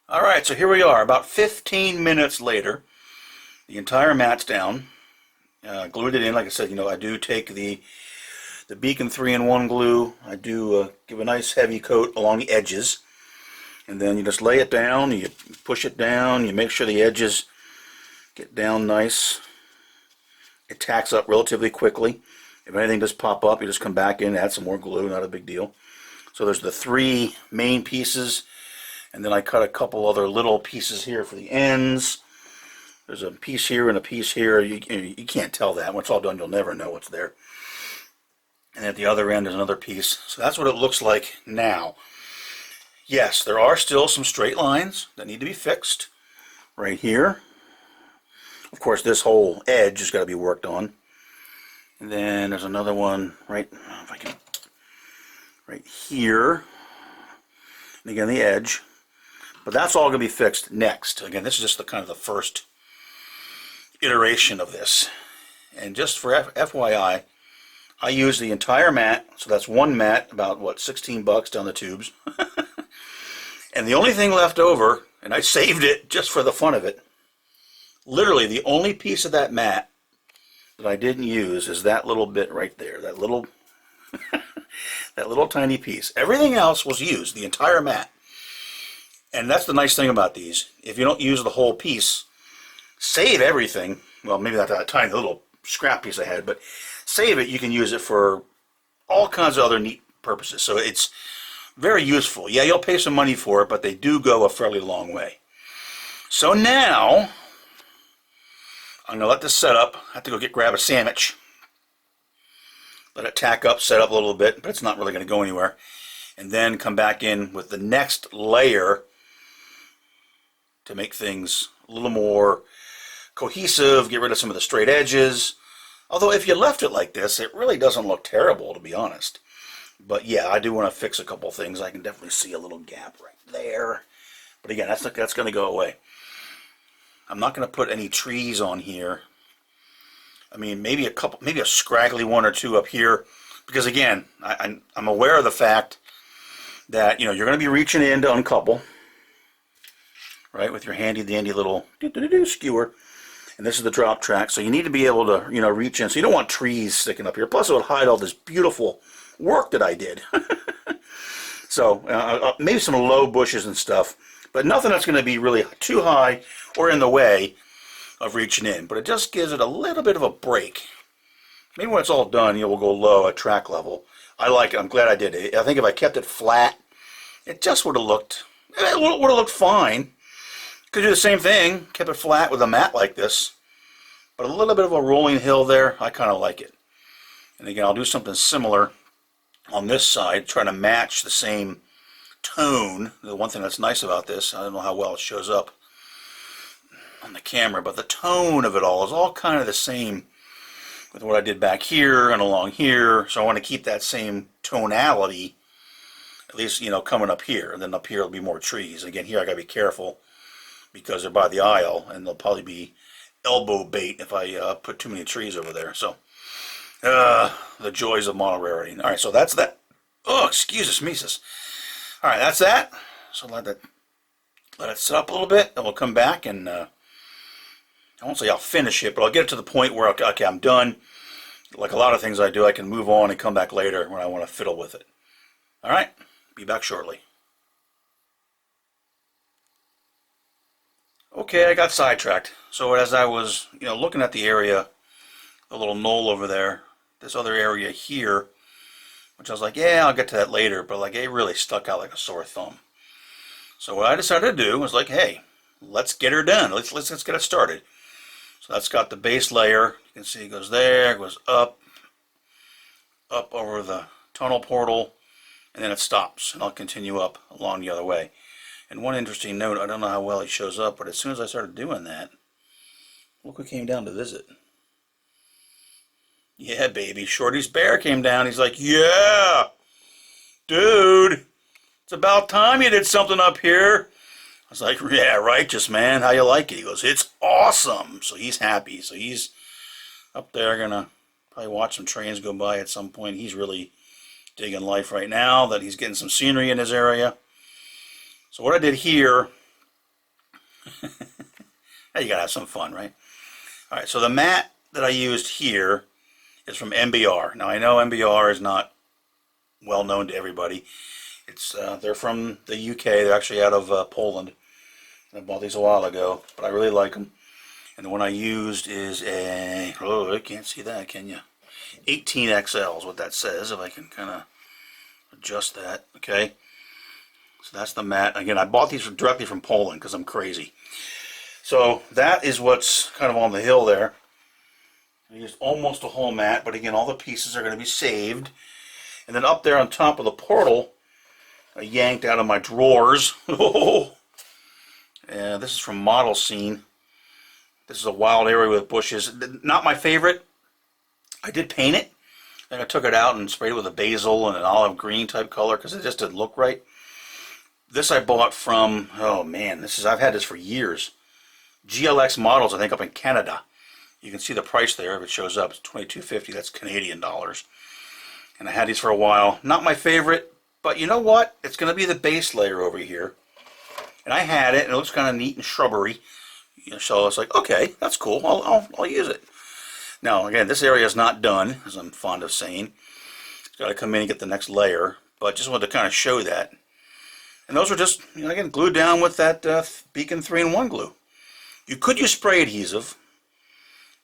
Alright, so here we are, about 15 minutes later. The entire mat's down. Glued it in, like I said, you know, I do take the Beacon 3-in-1 glue. I do give a nice heavy coat along the edges. And then you just lay it down, you push it down, you make sure the edges get down nice. It tacks up relatively quickly. If anything does pop up, you just come back in, add some more glue, not a big deal. So there's the three main pieces, and then I cut a couple other little pieces here for the ends. There's a piece here and a piece here. You can't tell that. When it's all done, you'll never know what's there. And at the other end, there's another piece. So that's what it looks like now. Yes, there are still some straight lines that need to be fixed right here. Of course, this whole edge has got to be worked on. And then there's another one right, if I can, right here. And again, the edge. But that's all going to be fixed next. Again, this is just the kind of the first iteration of this. And just for FYI, I use the entire mat. So that's one mat, about what, 16 bucks down the tubes. And the only thing left over, and I saved it just for the fun of it, literally the only piece of that mat that I didn't use is that little bit right there, that little that little tiny piece. Everything else was used, the entire mat. And that's the nice thing about these. If you don't use the whole piece, save everything. Well, maybe not that tiny little scrap piece I had, but save it. You can use it for all kinds of other neat purposes. So it's very useful. Yeah, you'll pay some money for it, but they do go a fairly long way. So now, I'm going to let this set up. I have to grab a sandwich. Let it tack up, set up a little bit, but it's not really going to go anywhere. And then come back in with the next layer to make things a little more cohesive, get rid of some of the straight edges. Although if you left it like this, it really doesn't look terrible, to be honest. But yeah, I do want to fix a couple things. I can definitely see a little gap right there. But again, that's going to go away. I'm not going to put any trees on here. I mean, maybe a scraggly one or two up here. Because again, I'm aware of the fact that, you're going to be reaching in to uncouple. Right, with your handy dandy little skewer. And this is the drop track, so you need to be able to, reach in. So you don't want trees sticking up here. Plus, it would hide all this beautiful work that I did. So maybe some low bushes and stuff, but nothing that's going to be really too high or in the way of reaching in. But it just gives it a little bit of a break. Maybe when it's all done, we'll go low at track level. I like it. I'm glad I did it. I think if I kept it flat, it just would have looked fine. Could do the same thing, kept it flat with a mat like this, but a little bit of a rolling hill there, I kind of like it. And again, I'll do something similar on this side, trying to match the same tone. The one thing that's nice about this, I don't know how well it shows up on the camera, but the tone of it all is all kind of the same with what I did back here and along here, so I want to keep that same tonality, at least, coming up here, and then up here will be more trees. Again, here I got to be careful, because they're by the aisle, and they'll probably be elbow bait if I put too many trees over there. So, the joys of mono rarity. All right, so that's that. Oh, excuse us, Mises. All right, that's that. So let it sit up a little bit, and we'll come back and I won't say I'll finish it, but I'll get it to the point where okay, I'm done. Like a lot of things I do, I can move on and come back later when I want to fiddle with it. All right, be back shortly. Okay, I got sidetracked. So as I was, looking at the area, the little knoll over there, this other area here, which I was like, yeah, I'll get to that later, but like it really stuck out like a sore thumb. So what I decided to do was like, hey, let's get her done. Let's get it started. So that's got the base layer. You can see it goes there, it goes up over the tunnel portal, and then it stops, and I'll continue up along the other way. And one interesting note, I don't know how well he shows up, but as soon as I started doing that, look who came down to visit. Yeah, baby, Shorty's bear came down. He's like, yeah, dude, it's about time you did something up here. I was like, yeah, righteous, man. How you like it? He goes, it's awesome. So he's happy. So he's up there going to probably watch some trains go by at some point. He's really digging life right now that he's getting some scenery in his area. So what I did here, you gotta have some fun, right? All right, so the mat that I used here is from MBR. Now I know MBR is not well known to everybody. It's they're from the UK. They're actually out of Poland. I bought these a while ago, but I really like them. And the one I used is a, oh, I can't see that, can you? 18XL is what that says, if I can kind of adjust that, okay? So that's the mat. Again, I bought these directly from Poland because I'm crazy. So that is what's kind of on the hill there. I used almost a whole mat, but again, all the pieces are going to be saved. And then up there on top of the portal, I yanked out of my drawers. This is from Model Scene. This is a wild area with bushes. Not my favorite. I did paint it. Then I took it out and sprayed it with a basil and an olive green type color because it just didn't look right. This I bought from, oh man, I've had this for years. GLX Models, I think, up in Canada. You can see the price there if it shows up. It's $22.50. That's Canadian dollars. And I had these for a while. Not my favorite, but you know what? It's going to be the base layer over here. And I had it, and it looks kind of neat and shrubbery. So I was like, okay, that's cool. I'll use it. Now, again, this area is not done, as I'm fond of saying. It's got to come in and get the next layer. But just wanted to kind of show that. And those are just, again, glued down with that Beacon 3-in-1 glue. You could use spray adhesive.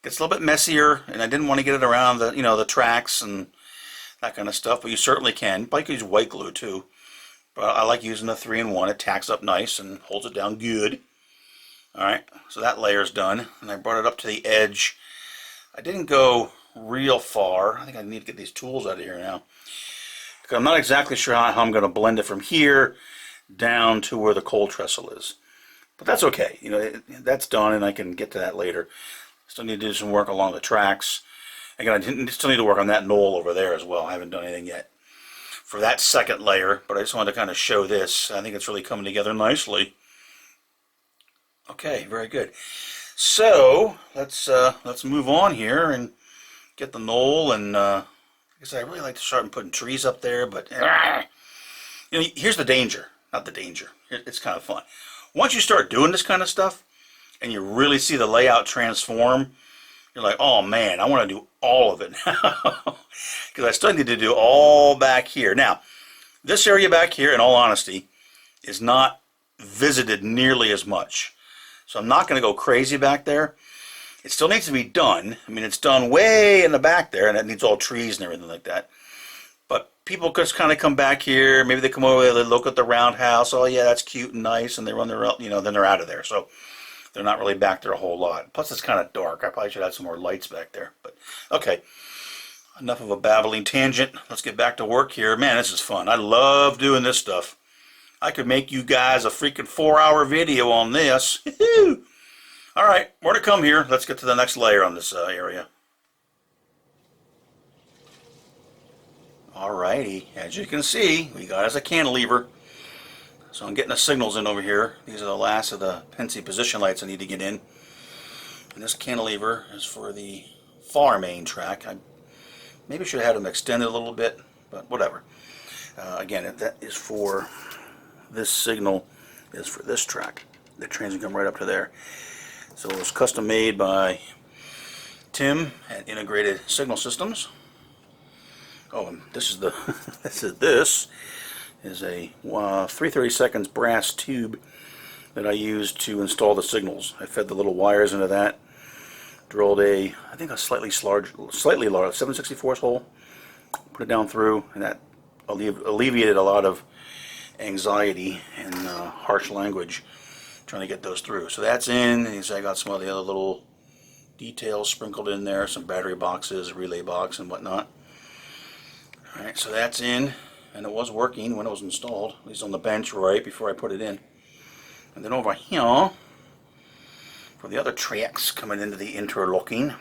Gets a little bit messier, and I didn't want to get it around the, the tracks and that kind of stuff, but you certainly can. But you can use white glue too. But I like using the 3-in-1. It tacks up nice and holds it down good. Alright, so that layer's done, and I brought it up to the edge. I didn't go real far. I think I need to get these tools out of here now, because I'm not exactly sure how I'm going to blend it from here down to where the coal trestle is. But that's okay. You know, that's done, and I can get to that later. Still need to do some work along the tracks. Again, I still need to work on that knoll over there as well. I haven't done anything yet for that second layer, but I just wanted to kind of show this. I think it's really coming together nicely. Okay, very good. So let's move on here and get the knoll. And I guess I really like to start putting trees up there, but you know, here's the danger. Not the danger. It's kind of fun. Once you start doing this kind of stuff, and you really see the layout transform, you're like, oh man, I want to do all of it now. Because I still need to do all back here. Now, this area back here, in all honesty, is not visited nearly as much. So I'm not going to go crazy back there. It still needs to be done. I mean, it's done way in the back there, and it needs all trees and everything like that. But people just kind of come back here. Maybe they come over, they look at the roundhouse. Oh yeah, that's cute and nice, and they run their, you know, then they're out of there. So they're not really back there a whole lot. Plus, it's kind of dark. I probably should add some more lights back there. But okay, enough of a babbling tangent. Let's get back to work here. Man, this is fun. I love doing this stuff. I could make you guys a freaking 4-hour video on this. All right, more to come here. Let's get to the next layer on this area. Alrighty, as you can see, we got us a cantilever. So I'm getting the signals in over here. These are the last of the Pensy position lights I need to get in. And this cantilever is for the far main track. I maybe should have had them extended a little bit, but whatever. Again, that is for this signal is for this track. The trains can come right up to there. So it was custom made by Tim at Integrated Signal Systems. Oh, and this is the this is a 3/32 brass tube that I used to install the signals. I fed the little wires into that, drilled I think a slightly large 7/64 hole, put it down through, and that alleviated a lot of anxiety and harsh language trying to get those through. So that's in, and I got some of the other little details sprinkled in there, some battery boxes, a relay box, and whatnot. Alright, so that's in, and it was working when it was installed, at least on the bench right before I put it in. And then over here, for the other tracks coming into the interlocking,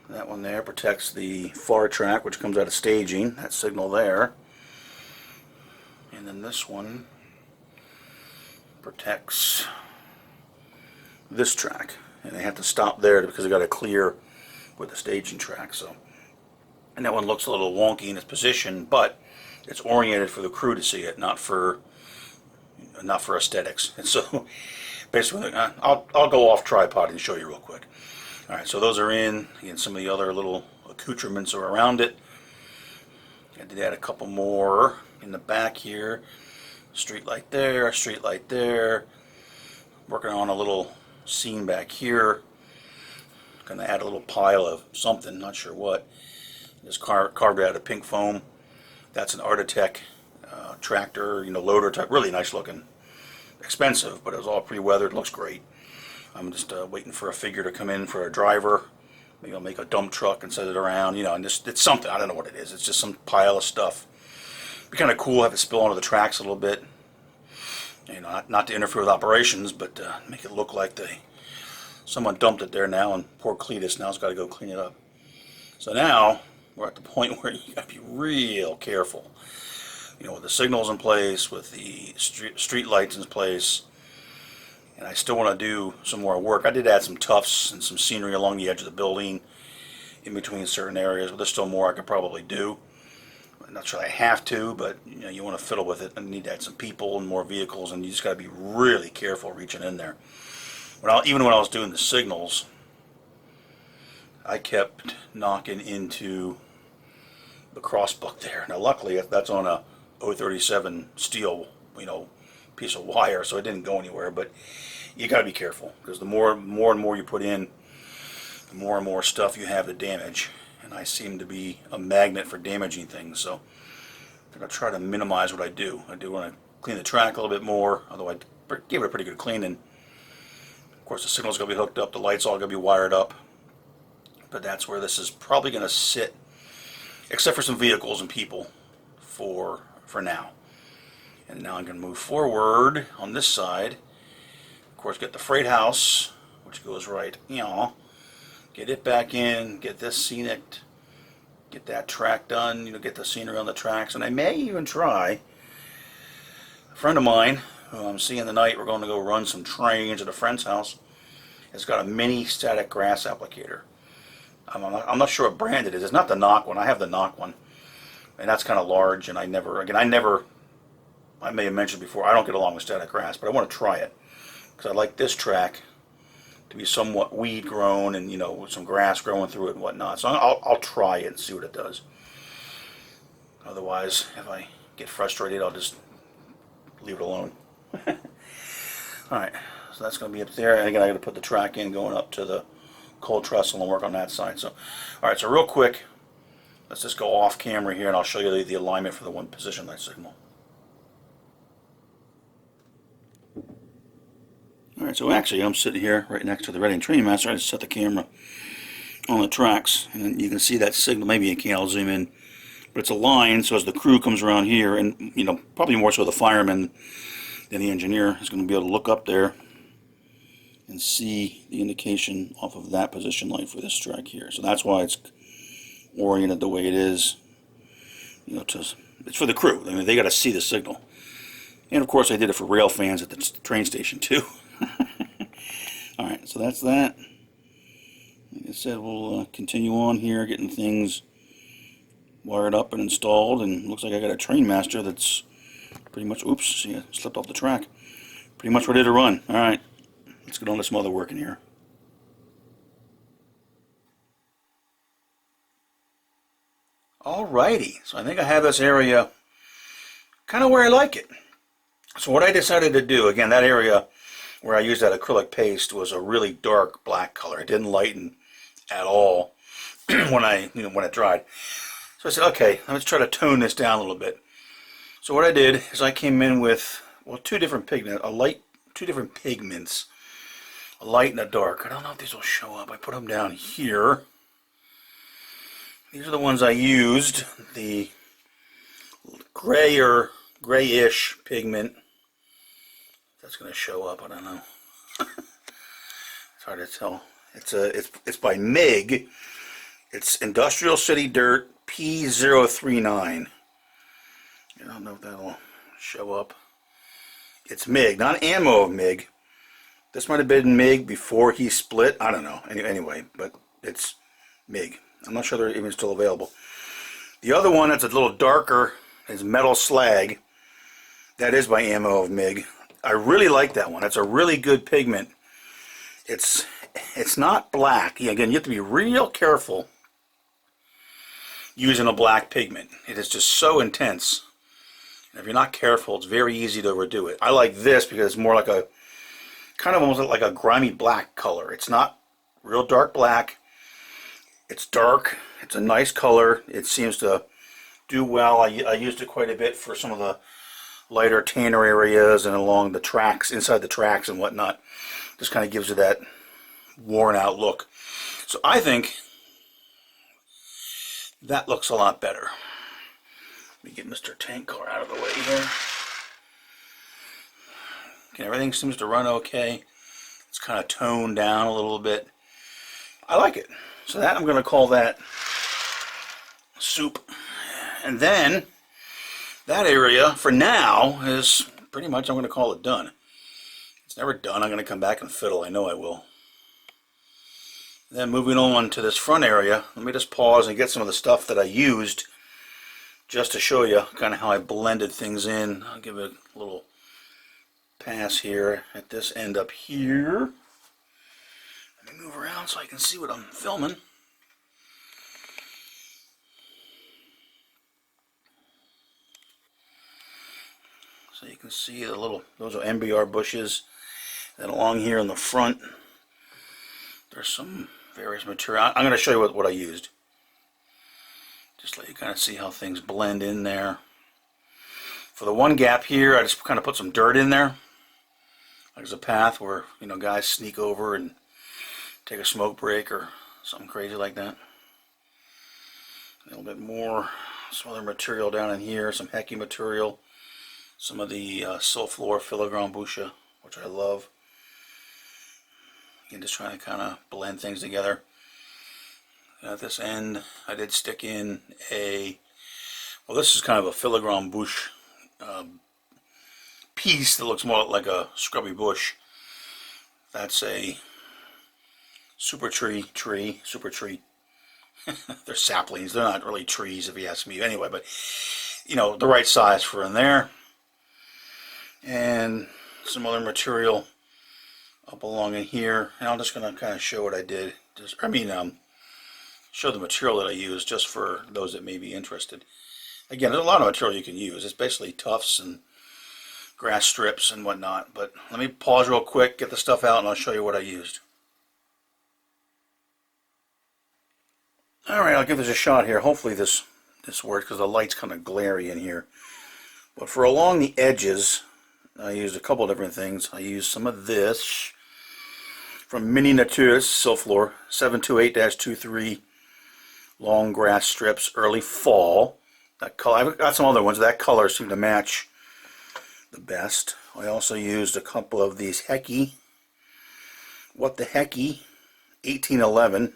that one there protects the far track, which comes out of staging, that signal there. And then this one protects this track, and they have to stop there because they got to clear with the staging track. So, and that one looks a little wonky in its position, but it's oriented for the crew to see it, not for aesthetics. And so, basically, I'll go off tripod and show you real quick. All right, so those are in. Again, some of the other little accoutrements are around it. I did add a couple more in the back here. Street light there, street light there. Working on a little scene back here. Gonna add a little pile of something, not sure what. Just carved out of pink foam. That's an Artitech tractor, you know, loader type, really nice looking. Expensive, but it was all pre-weathered, looks great. I'm just waiting for a figure to come in for a driver. Maybe I'll make a dump truck and set it around, you know, and just, it's something, I don't know what it is. It's just some pile of stuff. Be kind of cool, have it spill onto the tracks a little bit. You know, not to interfere with operations, but make it look like someone dumped it there now, and poor Cletus now's got to go clean it up. So now we're at the point where you got to be real careful. You know, with the signals in place, with the street lights in place, and I still want to do some more work. I did add some tufts and some scenery along the edge of the building, in between certain areas, but there's still more I could probably do. I'm not sure I have to, but you know, you want to fiddle with it, and need to add some people and more vehicles, and you just got to be really careful reaching in there. Even when I was doing the signals, I kept knocking into the crossbuck there. Now, luckily, that's on a 037 steel, you know, piece of wire, so it didn't go anywhere. But you got to be careful, because the more and more you put in, the more and more stuff you have to damage. And I seem to be a magnet for damaging things, so I'm going to try to minimize what I do. I do want to clean the track a little bit more, although I gave it a pretty good cleaning. Of course, the signal's going to be hooked up, the light's all going to be wired up. But that's where this is probably going to sit, except for some vehicles and people for now. And now I'm going to move forward on this side. Of course, get the freight house, which goes right, get it back in, get this scenic, get that track done, get the scenery on the tracks. And I may even try, a friend of mine who I'm seeing tonight, we're going to go run some trains at a friend's house, has got a mini static grass applicator. I'm not sure what brand it is. It's not the knock one. I have the knock one, and that's kind of large, and I may have mentioned before, I don't get along with static grass, but I want to try it because I like this track to be somewhat weed grown and with some grass growing through it and whatnot. So I'll try it and see what it does. Otherwise, if I get frustrated, I'll just leave it alone. Alright, so that's going to be up there, and again I got to put the track in going up to the cold trestle and work on that side. So, alright, so real quick, let's just go off camera here and I'll show you the alignment for the one position light signal. Alright, so actually I'm sitting here right next to the Reading Train Master. I just set the camera on the tracks and you can see that signal. Maybe you can't, I'll zoom in. But it's aligned, so as the crew comes around here, and probably more so the fireman than the engineer is going to be able to look up there and see the indication off of that position light for this track here. So that's why it's oriented the way it is. It's for the crew. I mean, they got to see the signal. And of course I did it for rail fans at the train station too. Alright, so that's that. Like I said, we'll continue on here getting things wired up and installed, and looks like I got a train master that's pretty much, oops, see, I slipped off the track. Pretty much ready to run. Alright, let's get on to some other work in here. Alrighty, so I think I have this area kind of where I like it. So what I decided to do, again, that area where I used that acrylic paste was a really dark black color. It didn't lighten at all when it dried. So I said, okay, let's try to tone this down a little bit. So what I did is I came in with, two different pigments, two different pigments, a light and a dark. I don't know if these will show up. I put them down here. These are the ones I used, the grayish pigment. That's going to show up, I don't know. It's hard to tell. It's by MIG. It's Industrial City Dirt P039. I don't know if that'll show up. It's MIG, not ammo of MIG. This might have been MIG before he split. I don't know. Anyway, but it's MIG. I'm not sure they're even still available. The other one that's a little darker is Metal Slag. That is by ammo of MIG. I really like that one. That's a really good pigment. It's not black. Again, you have to be real careful using a black pigment. It is just so intense. And if you're not careful, it's very easy to overdo it. I like this because it's more like a, kind of almost like a grimy black color. It's not real dark black. It's dark. It's a nice color. It seems to do well. I used it quite a bit for some of the lighter tanner areas and along the tracks, inside the tracks and whatnot. Just kind of gives you that worn out look. So I think that looks a lot better. Let me get Mr. Tank Car out of the way here. Okay, everything seems to run okay. It's kind of toned down a little bit. I like it. So that, I'm going to call that soup. And then that area for now is pretty much, I'm going to call it done. It's never done. I'm going to come back and fiddle. I know I will. Then moving on to this front area, let me just pause and get some of the stuff that I used just to show you kind of how I blended things in. I'll give it a little pass here at this end up here. Let me move around so I can see what I'm filming. So you can see the little, those are MBR bushes. And along here in the front, there's some various material. I'm going to show you what I used. Just let you kind of see how things blend in there. For the one gap here, I just kind of put some dirt in there. There's a path where, you know, guys sneak over and take a smoke break or something crazy like that. A little bit more, some other material down in here, some hecky material, some of the Sulflor filigrane bucha, which I love. Again, just trying to kind of blend things together. At this end, I did stick in a, well, this is kind of a filigrane bush piece that looks more like a scrubby bush. That's a super tree. They're saplings. They're not really trees, if you ask me. Anyway, but you know, the right size for in there. And some other material up along in here. And I'm just going to kind of show what I did. Show the material that I used, just for those that may be interested. Again, there's a lot of material you can use. It's basically tufts and grass strips and whatnot. But let me pause real quick, get the stuff out, and I'll show you what I used. Alright, I'll give this a shot here. Hopefully this works, because the light's kind of glary in here. But for along the edges, I used a couple different things. I used some of this from Mini Natures Sulflor 728-23 long grass strips, early fall. That color, I've got some other ones. That color seemed to match the best. I also used a couple of these Hecky. What the Hecky 1811.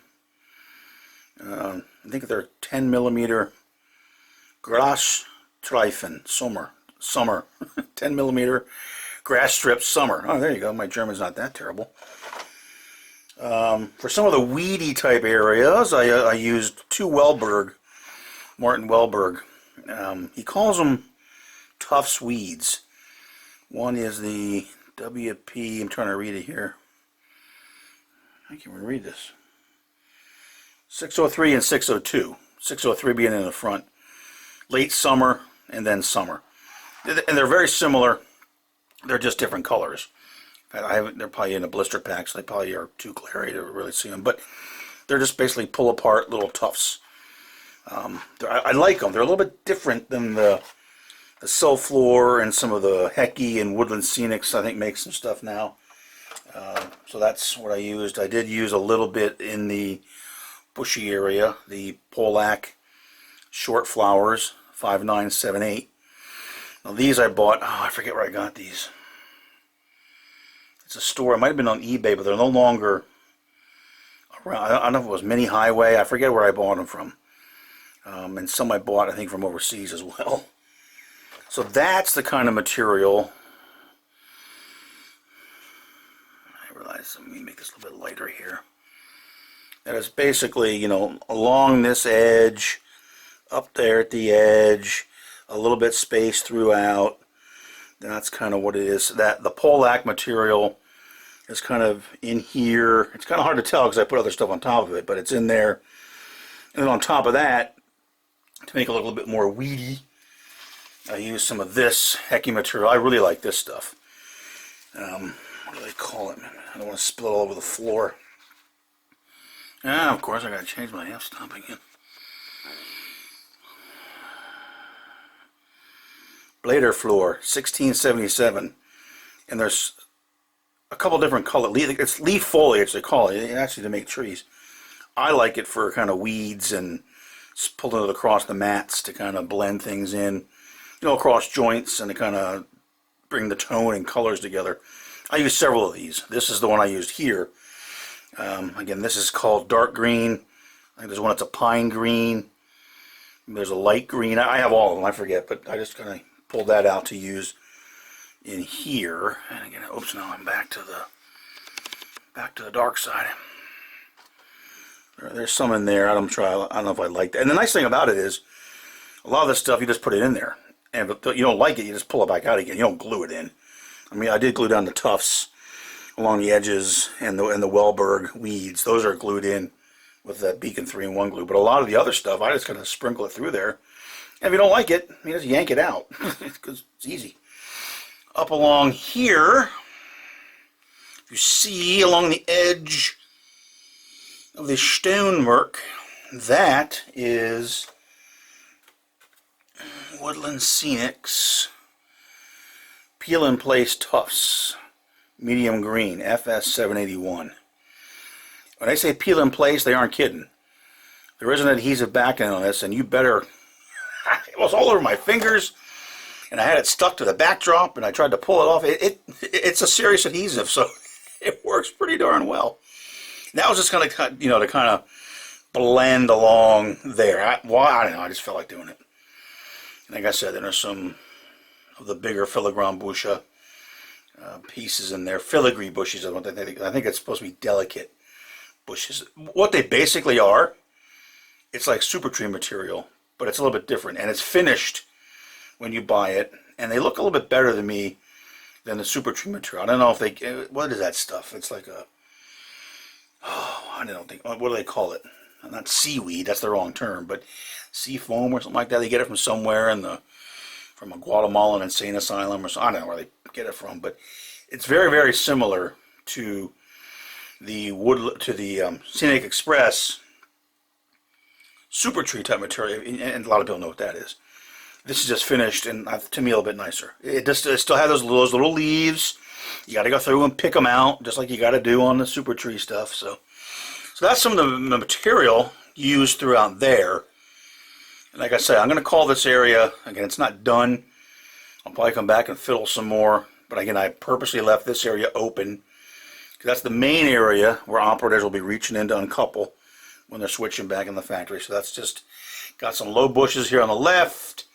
I think they're 10 millimeter grass Streifen summer 10 millimeter grass strip summer. Oh, there you go. My German's not that terrible. For some of the weedy type areas, I used two Martin Wellberg. He calls them Tufts weeds. One is the WP, I'm trying to read it here. I can't even read this. 603 and 602. 603 being in the front. Late summer and then summer. And they're very similar. They're just different colors. They're probably in a blister pack, so they probably are too glary to really see them. But they're just basically pull apart little tufts. I like them. They're a little bit different than the Sulflor and some of the Hecky and Woodland Sceniced, I think, make some stuff now. So that's what I used. I did use a little bit in the bushy area, the Polack short flowers 5978. Now these I bought, I forget where I got these. It's a store, it might have been on eBay, but they're no longer around. I don't know if it was Mini Highway, I forget where I bought them from. And some I bought, I think, from overseas as well. So that's the kind of material. I realize, let me make this a little bit lighter here. That is basically, you know, along this edge, up there at the edge, a little bit spaced throughout. That's kind of what it is. That the Polack material is kind of in here. It's kind of hard to tell because I put other stuff on top of it, but it's in there. And then on top of that, to make it look a little bit more weedy, I used some of this Hecky material. I really like this stuff. What do they call it? I don't want to spill it all over the floor. Of course, I got to change my f-stop again. Blader Floor 1677, and there's a couple different colors. It's leaf foliage they call it. Actually, to make trees. I like it for kind of weeds and pulling it across the mats to kind of blend things in, you know, across joints and to kind of bring the tone and colors together. I use several of these. This is the one I used here. Again, this is called dark green. I think there's one that's a pine green. There's a light green. I have all of them. I forget, but I just kind of pulled that out to use in here. And again, oops, now I'm back to the dark side. There's some in there. I don't know if I like that. And the nice thing about it is, a lot of this stuff you just put it in there, and if you don't like it, you just pull it back out again. You don't glue it in. I mean, I did glue down the tufts along the edges and the Wellberg weeds. Those are glued in with that Beacon 3-in-1 glue. But a lot of the other stuff, I just kind of sprinkle it through there. And if you don't like it, you just yank it out because it's easy. Up along here, you see along the edge of the stonework, that is Woodland Sceniced Peel in Place Tufts. medium green, FS781. When they say peel in place, they aren't kidding. There is an adhesive backing on this, and you better... It was all over my fingers, and I had it stuck to the backdrop, and I tried to pull it off. It's a serious adhesive, so it works pretty darn well. That was just going to, to kind of blend along there. I don't know, I just felt like doing it. And like I said, there's some of the bigger filigrane busha pieces in there. Filigree bushes, I think it's supposed to be delicate bushes. What they basically are, it's like super tree material, but it's a little bit different, and it's finished when you buy it, and they look a little bit better to me than the super tree material. I don't know if they, what is that stuff? It's like a, I don't think, what do they call it? Not seaweed, that's the wrong term, but sea foam or something like that. They get it from somewhere from a Guatemalan insane asylum or something. I don't know where they get it from, but it's very, very similar to the Scenic Express super tree type material, and a lot of people know what that is. This is just finished, and to me a little bit nicer. It still has those little leaves. You got to go through and pick them out, just like you got to do on the super tree stuff. So that's some of the material used throughout there. And like I said, I'm going to call this area, again, it's not done. I'll probably come back and fiddle some more. But again, I purposely left this area open, because that's the main area where operators will be reaching in to uncouple when they're switching back in the factory. So that's just got some low bushes here on the left.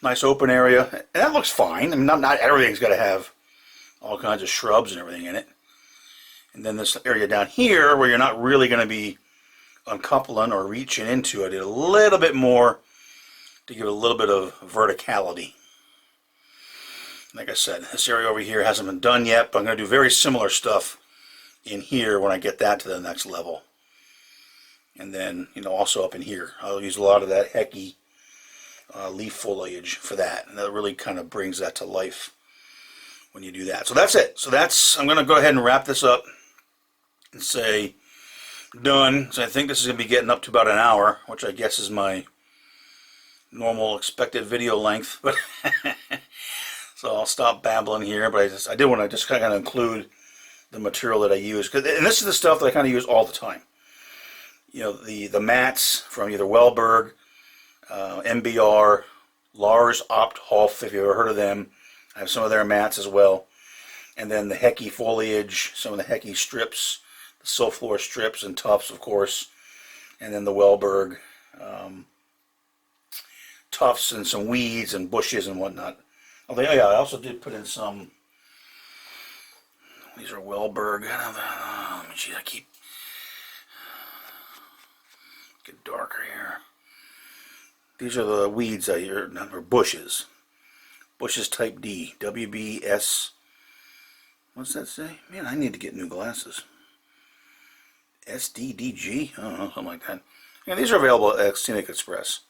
Nice open area. And that looks fine. I mean, not everything's got to have all kinds of shrubs and everything in it. And then this area down here where you're not really going to be uncoupling or reaching into it, I did a little bit more to give it a little bit of verticality. Like I said, this area over here hasn't been done yet, but I'm going to do very similar stuff in here when I get that to the next level. And then, also up in here, I'll use a lot of that hecky leaf foliage for that. And that really kind of brings that to life when you do that. So that's it. I'm going to go ahead and wrap this up and say done. So I think this is going to be getting up to about an hour, which I guess is my normal expected video length. But so I'll stop babbling here. But I did want to just kind of include the material that I use. And this is the stuff that I kind of use all the time. The mats from either Wellberg, MBR, Lars Opthoff, if you've ever heard of them. I have some of their mats as well. And then the hecky foliage, some of the hecky strips, the Silfloor strips and tufts, of course. And then the Wellberg tufts and some weeds and bushes and whatnot. Oh, yeah, I also did put in some. These are Wellberg. Let me see, I keep get darker here. These are the weeds out here, or bushes. Bushes type D, WBS. What's that say? Man, I need to get new glasses. SDDG? I don't know, something like that. Yeah, these are available at Scenic Express.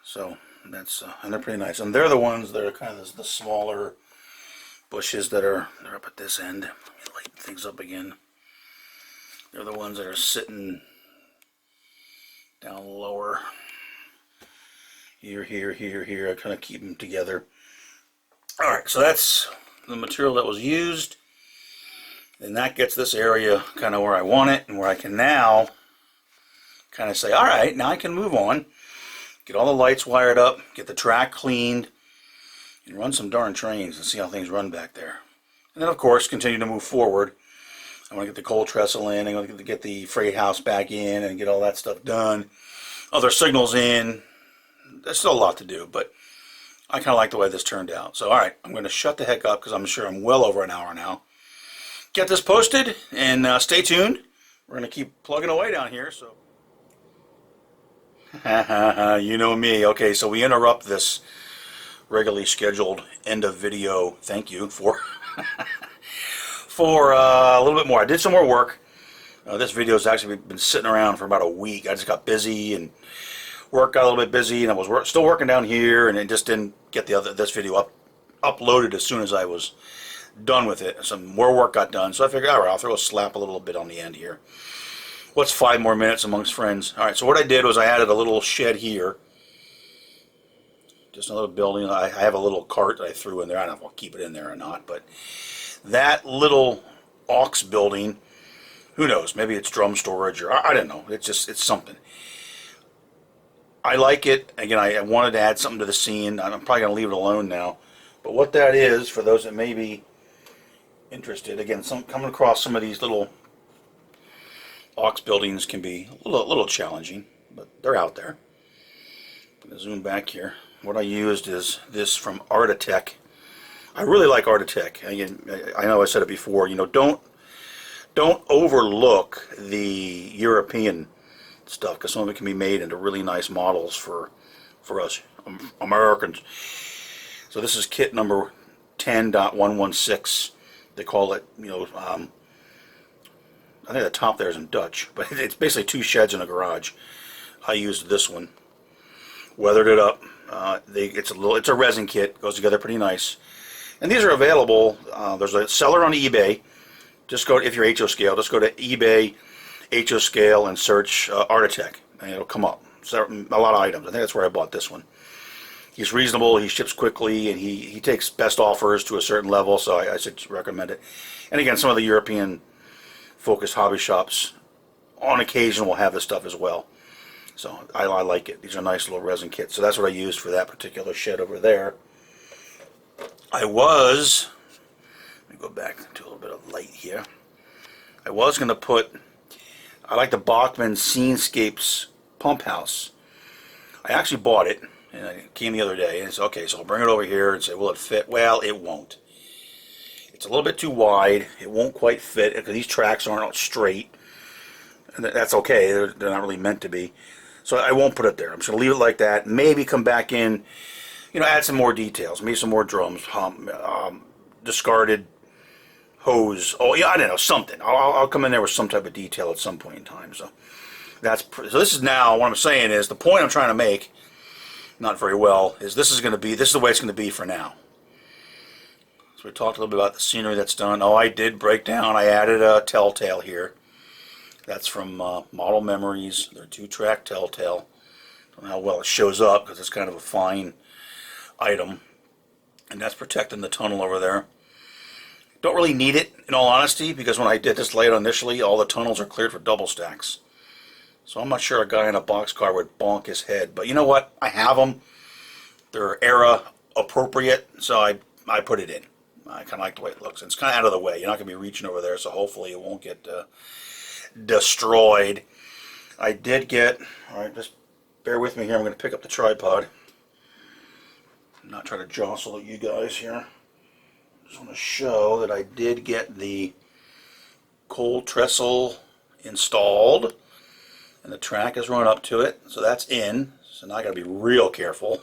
So that's and they're pretty nice. And they're the ones that are kind of the smaller bushes they're up at this end. Let me lighten things up again. They're the ones that are sitting down lower. Here. I kind of keep them together. Alright, so that's the material that was used. And that gets this area kind of where I want it, and where I can now kind of say, alright, now I can move on. Get all the lights wired up, get the track cleaned, and run some darn trains and see how things run back there. And then, of course, continue to move forward. I want to get the coal trestle in, I want to get the freight house back in and get all that stuff done. Other signals in. There's still a lot to do, but I kind of like the way this turned out. So, alright, I'm going to shut the heck up because I'm sure I'm well over an hour now. Get this posted, and stay tuned. We're going to keep plugging away down here. So, you know me. Okay, so we interrupt this regularly scheduled end of video. Thank you for a little bit more. I did some more work. This video has actually been sitting around for about a week. I just got busy and work got a little bit busy, and I was still working down here, and it just didn't get this video uploaded as soon as I was done with it. Some more work got done, so I figured, all right, I'll throw a slap a little bit on the end here. What's 5 more minutes amongst friends? All right, so what I did was I added a little shed here. Just a little building. I have a little cart that I threw in there. I don't know if I'll keep it in there or not, but That little aux building, who knows, maybe it's drum storage, or I don't know, it's something. I like it. Again, I wanted to add something to the scene. I'm probably going to leave it alone now. But what that is, for those that may be interested, again, coming across some of these little aux buildings can be a little challenging, but they're out there. I'm going to zoom back here. What I used is this from Artitech. I really like Artitech. Again, I know I said it before. You know, don't overlook the European stuff, because some of it can be made into really nice models for us Americans. So this is kit number 10.116. They call it, you know, I think the top there is in Dutch, but it's basically 2 sheds in a garage. I used this one, weathered it up. It's a resin kit, goes together pretty nice. And these are available. There's a seller on eBay. Just go, if you're HO Scale, just go to eBay, HO Scale, and search Artitech, and it'll come up. So, a lot of items. I think that's where I bought this one. He's reasonable, he ships quickly, and he takes best offers to a certain level, so I should recommend it. And again, some of the European focused hobby shops on occasion will have this stuff as well. So I like it. These are nice little resin kits. So that's what I used for that particular shed over there. Let me go back to a little bit of light here. I was going to put, I like the Bachmann Scenescapes pump house. I actually bought it, and it came the other day, and it's okay, so I'll bring it over here and say, will it fit? Well, it won't. It's a little bit too wide. It won't quite fit, because these tracks aren't straight. And that's okay. They're not really meant to be. So I won't put it there. I'm just going to leave it like that. Maybe come back in, you know, add some more details. Maybe some more drums, discarded hose. Oh, yeah, I don't know, something. I'll come in there with some type of detail at some point in time. So so this is now, what I'm saying is, the point I'm trying to make, not very well, is this is the way it's going to be for now. So we talked a little bit about the scenery that's done. Oh, I did break down. I added a telltale here. That's from Model Memories. They're 2-track telltale. Don't know how well it shows up, because it's kind of a fine item. And that's protecting the tunnel over there. Don't really need it, in all honesty, because when I did this layout initially, all the tunnels are cleared for double stacks. So I'm not sure a guy in a boxcar would bonk his head. But you know what? I have them. They're era appropriate, so I put it in. I kind of like the way it looks. And it's kind of out of the way. You're not going to be reaching over there, so hopefully it won't get destroyed. I did get, alright, just bear with me here. I'm going to pick up the tripod. Not try to jostle you guys here. Just want to show that I did get the cold trestle installed, and the track is run up to it, so that's in. So now I got to be real careful.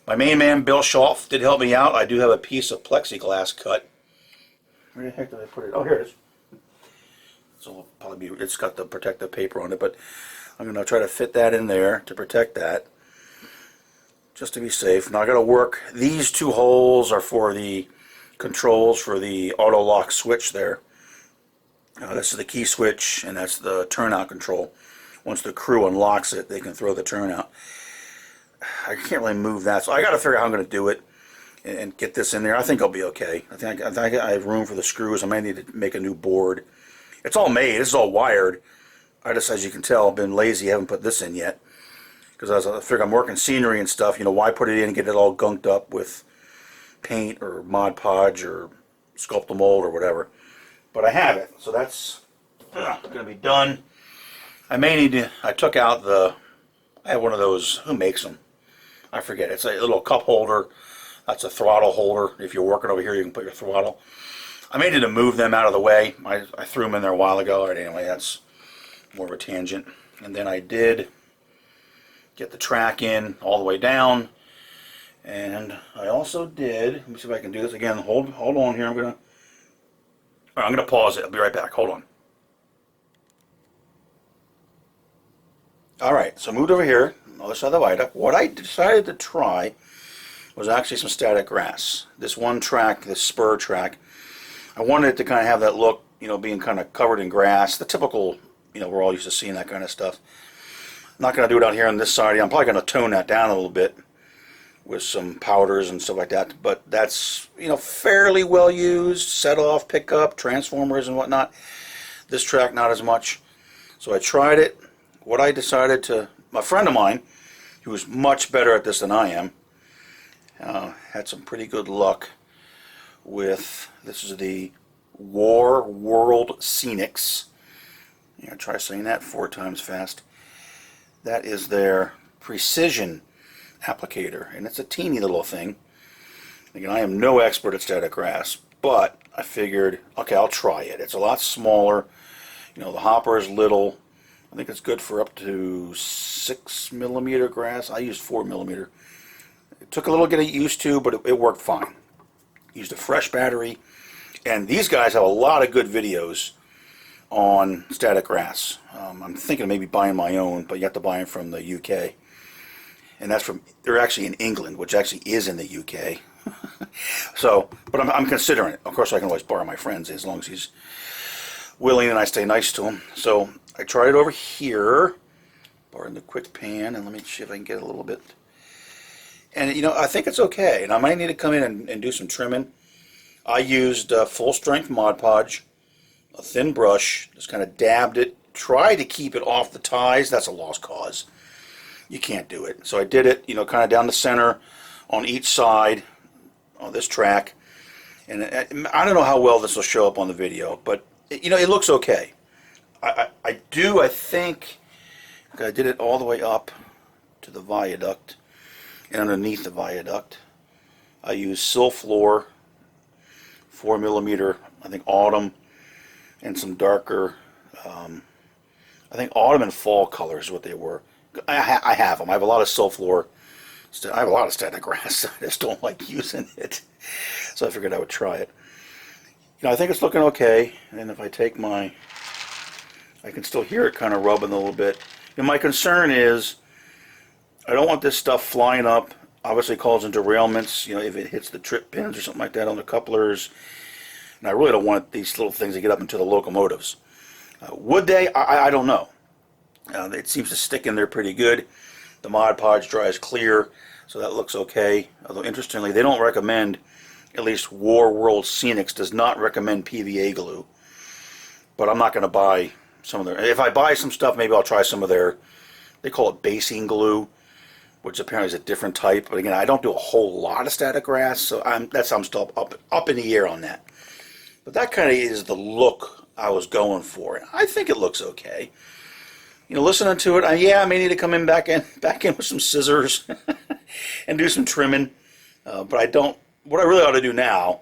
My main man Bill Scholf did help me out. I do have a piece of plexiglass cut. Where the heck did I put it? Oh, here it is. So it'll probably be, it's got the protective paper on it, but I'm going to try to fit that in there to protect that, just to be safe. Now I got to work, these 2 holes are for the controls for the auto lock switch there. This is the key switch, and that's the turnout control. Once the crew unlocks it, they can throw the turnout. I can't really move that, so I got to figure out how I'm going to do it and get this in there. I think I'll be okay. I think I have room for the screws. I might need to make a new board. It's all made. This is all wired. I just, as you can tell, I've been lazy. I haven't put this in yet, because I figure I'm working scenery and stuff. You know, why put it in and get it all gunked up with paint or Mod Podge or Sculpt a Mold or whatever. But I have it, so that's going to be done. I may need to, I took out I have one of those, who makes them? I forget. It's a little cup holder. That's a throttle holder. If you're working over here, you can put your throttle. I may need to move them out of the way. I threw them in there a while ago. All right, anyway, that's more of a tangent. And then I did get the track in all the way down. And I also did, let me see if I can do this again. Hold on here. I'm going to pause it. I'll be right back. Hold on. Alright, so I moved over here, on the other side of the viaduct. What I decided to try was actually some static grass. This one track, this spur track, I wanted it to kind of have that look, you know, being kind of covered in grass. The typical, you know, we're all used to seeing that kind of stuff. I'm not going to do it out here on this side. I'm probably going to tone that down a little bit. with some powders and stuff like that. But that's, you know, fairly well used. Set off, pickup, transformers and whatnot. This track not as much. So I tried it. What I decided to, a friend of mine, who was much better at this than I am, had some pretty good luck with, this is the War World Sceniced. Yeah, try saying that 4 times fast. That is their precision applicator, and it's a teeny little thing. Again, I am no expert at static grass, but I figured, okay, I'll try it. It's a lot smaller. You know, the hopper is little. I think it's good for up to 6mm grass. I used 4mm. It took a little getting used to, but it worked fine. Used a fresh battery, and these guys have a lot of good videos on static grass. I'm thinking of maybe buying my own, but you have to buy them from the UK. And that's from, they're actually in England, which actually is in the UK. So, but I'm considering it. Of course, I can always borrow my friend's as long as he's willing and I stay nice to him. So I tried it over here, borrowing the quick pan, and let me see if I can get a little bit. And, you know, I think it's okay. And I might need to come in and do some trimming. I used full strength Mod Podge, a thin brush, just kind of dabbed it, tried to keep it off the ties. That's a lost cause. You can't do it. So I did it, you know, kind of down the center on each side on this track. And I don't know how well this will show up on the video, but, you know, it looks okay. I think I did it all the way up to the viaduct and underneath the viaduct. I used Silflor 4mm, I think autumn, and some darker, I think autumn and fall colors is what they were. I have them. I have a lot of Silflor. I have a lot of static grass. I just don't like using it. So I figured I would try it. You know, I think it's looking okay. And if I take my, I can still hear it kind of rubbing a little bit. And my concern is, I don't want this stuff flying up. Obviously causing derailments, you know, if it hits the trip pins or something like that on the couplers. And I really don't want these little things to get up into the locomotives. Would they? I don't know. It seems to stick in there pretty good. The Mod Podge dries clear, so that looks okay. Although, interestingly, they don't recommend, at least War World Sceniced does not recommend PVA glue. But I'm not going to buy some of their... If I buy some stuff, maybe I'll try some of their... They call it basing glue, which apparently is a different type. But again, I don't do a whole lot of static grass, so I'm still up in the air on that. But that kind of is the look I was going for. I think it looks okay. You know, listening to it, yeah, I may need to come back in with some scissors and do some trimming. But I don't. What I really ought to do now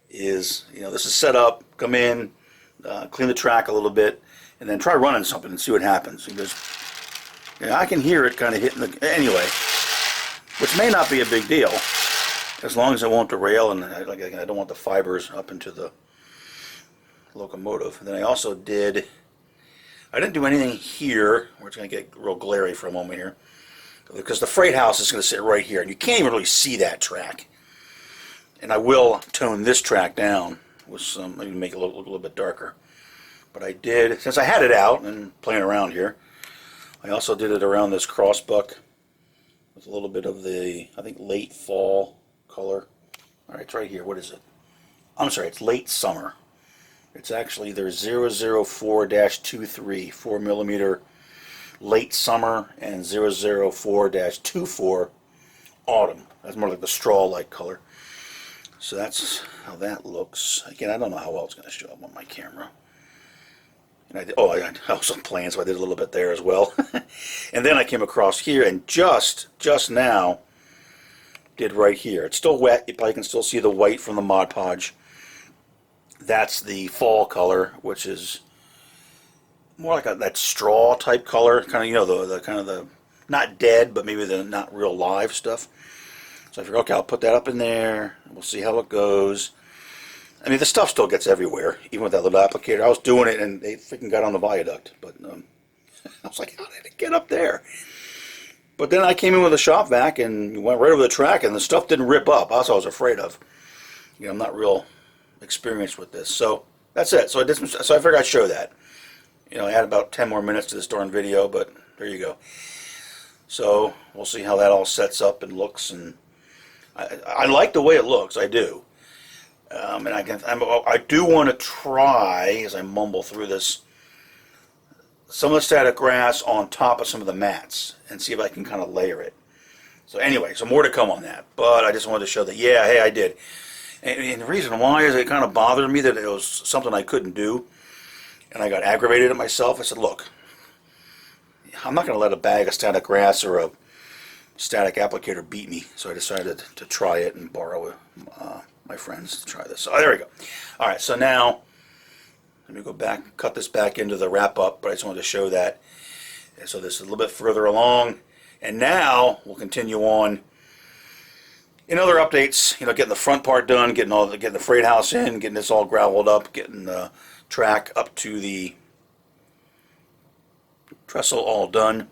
is, you know, this is set up. Come in, clean the track a little bit, and then try running something and see what happens. Because I can hear it kind of hitting the anyway, which may not be a big deal as long as it won't derail, and I don't want the fibers up into the locomotive. And then I also did. I didn't do anything here. We're just going to get real glary for a moment here, because the freight house is going to sit right here, and you can't even really see that track. And I will tone this track down with some, maybe make it look a little bit darker. But I did, since I had it out and playing around here, I also did it around this crossbuck with a little bit of the, I think, late fall color. All right, it's right here. What is it? I'm sorry, it's late summer. It's actually their 004-23 4mm late summer and 004-24 autumn. That's more like the straw-like color. So that's how that looks. Again, I don't know how well it's going to show up on my camera. And I also planned, so I did a little bit there as well. And then I came across here and just now did right here. It's still wet. You probably can still see the white from the Mod Podge. That's the fall color, which is more like that straw type color, kind of, you know, the kind of the not dead, but maybe the not real live stuff. So I figured, okay, I'll put that up in there, and we'll see how it goes. I mean, the stuff still gets everywhere, even with that little applicator. I was doing it, and they freaking got on the viaduct, but I was like, how did it get up there? But then I came in with a shop vac and went right over the track, and the stuff didn't rip up. That's what I was afraid of. You know, I'm not real experienced with this, so that's it. So I figured I'd show that. You know, I had about 10 more minutes to this darn video, but there you go. So we'll see how that all sets up and looks, and I like the way it looks. I do, and I do want to try, as I mumble through this, some of the static grass on top of some of the mats and see if I can kind of layer it. So anyway, so more to come on that. But I just wanted to show that, yeah, hey, I did. And the reason why is it kind of bothered me that it was something I couldn't do, and I got aggravated at myself. I said, look, I'm not going to let a bag of static grass or a static applicator beat me. So I decided to try it and borrow my friends to try this. So there we go. All right, so now let me go back, cut this back into the wrap up, but I just wanted to show that. And so this is a little bit further along. And now we'll continue on in other updates, you know, getting the front part done, getting the freight house in, getting this all graveled up, getting the track up to the trestle all done.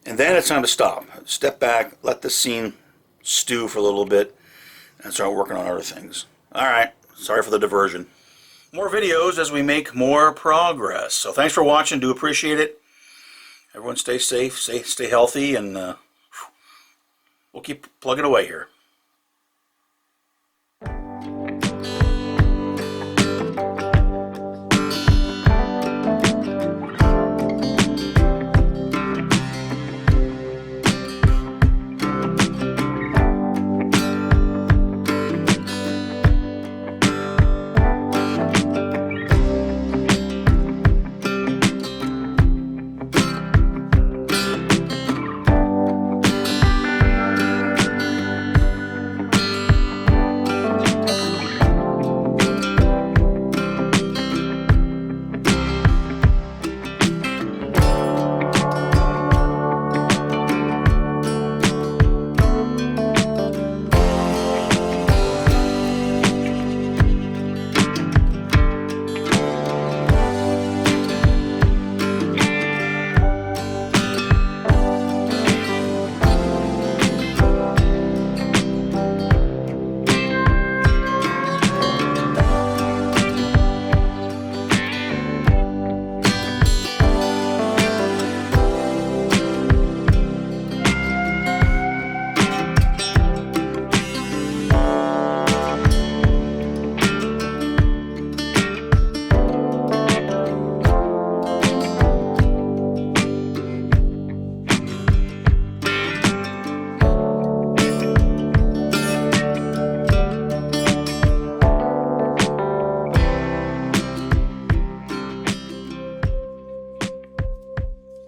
And then it's time to stop. Step back, let the scene stew for a little bit, and start working on other things. Alright, sorry for the diversion. More videos as we make more progress. So thanks for watching, do appreciate it. Everyone stay safe, stay healthy, and we'll keep plugging away here.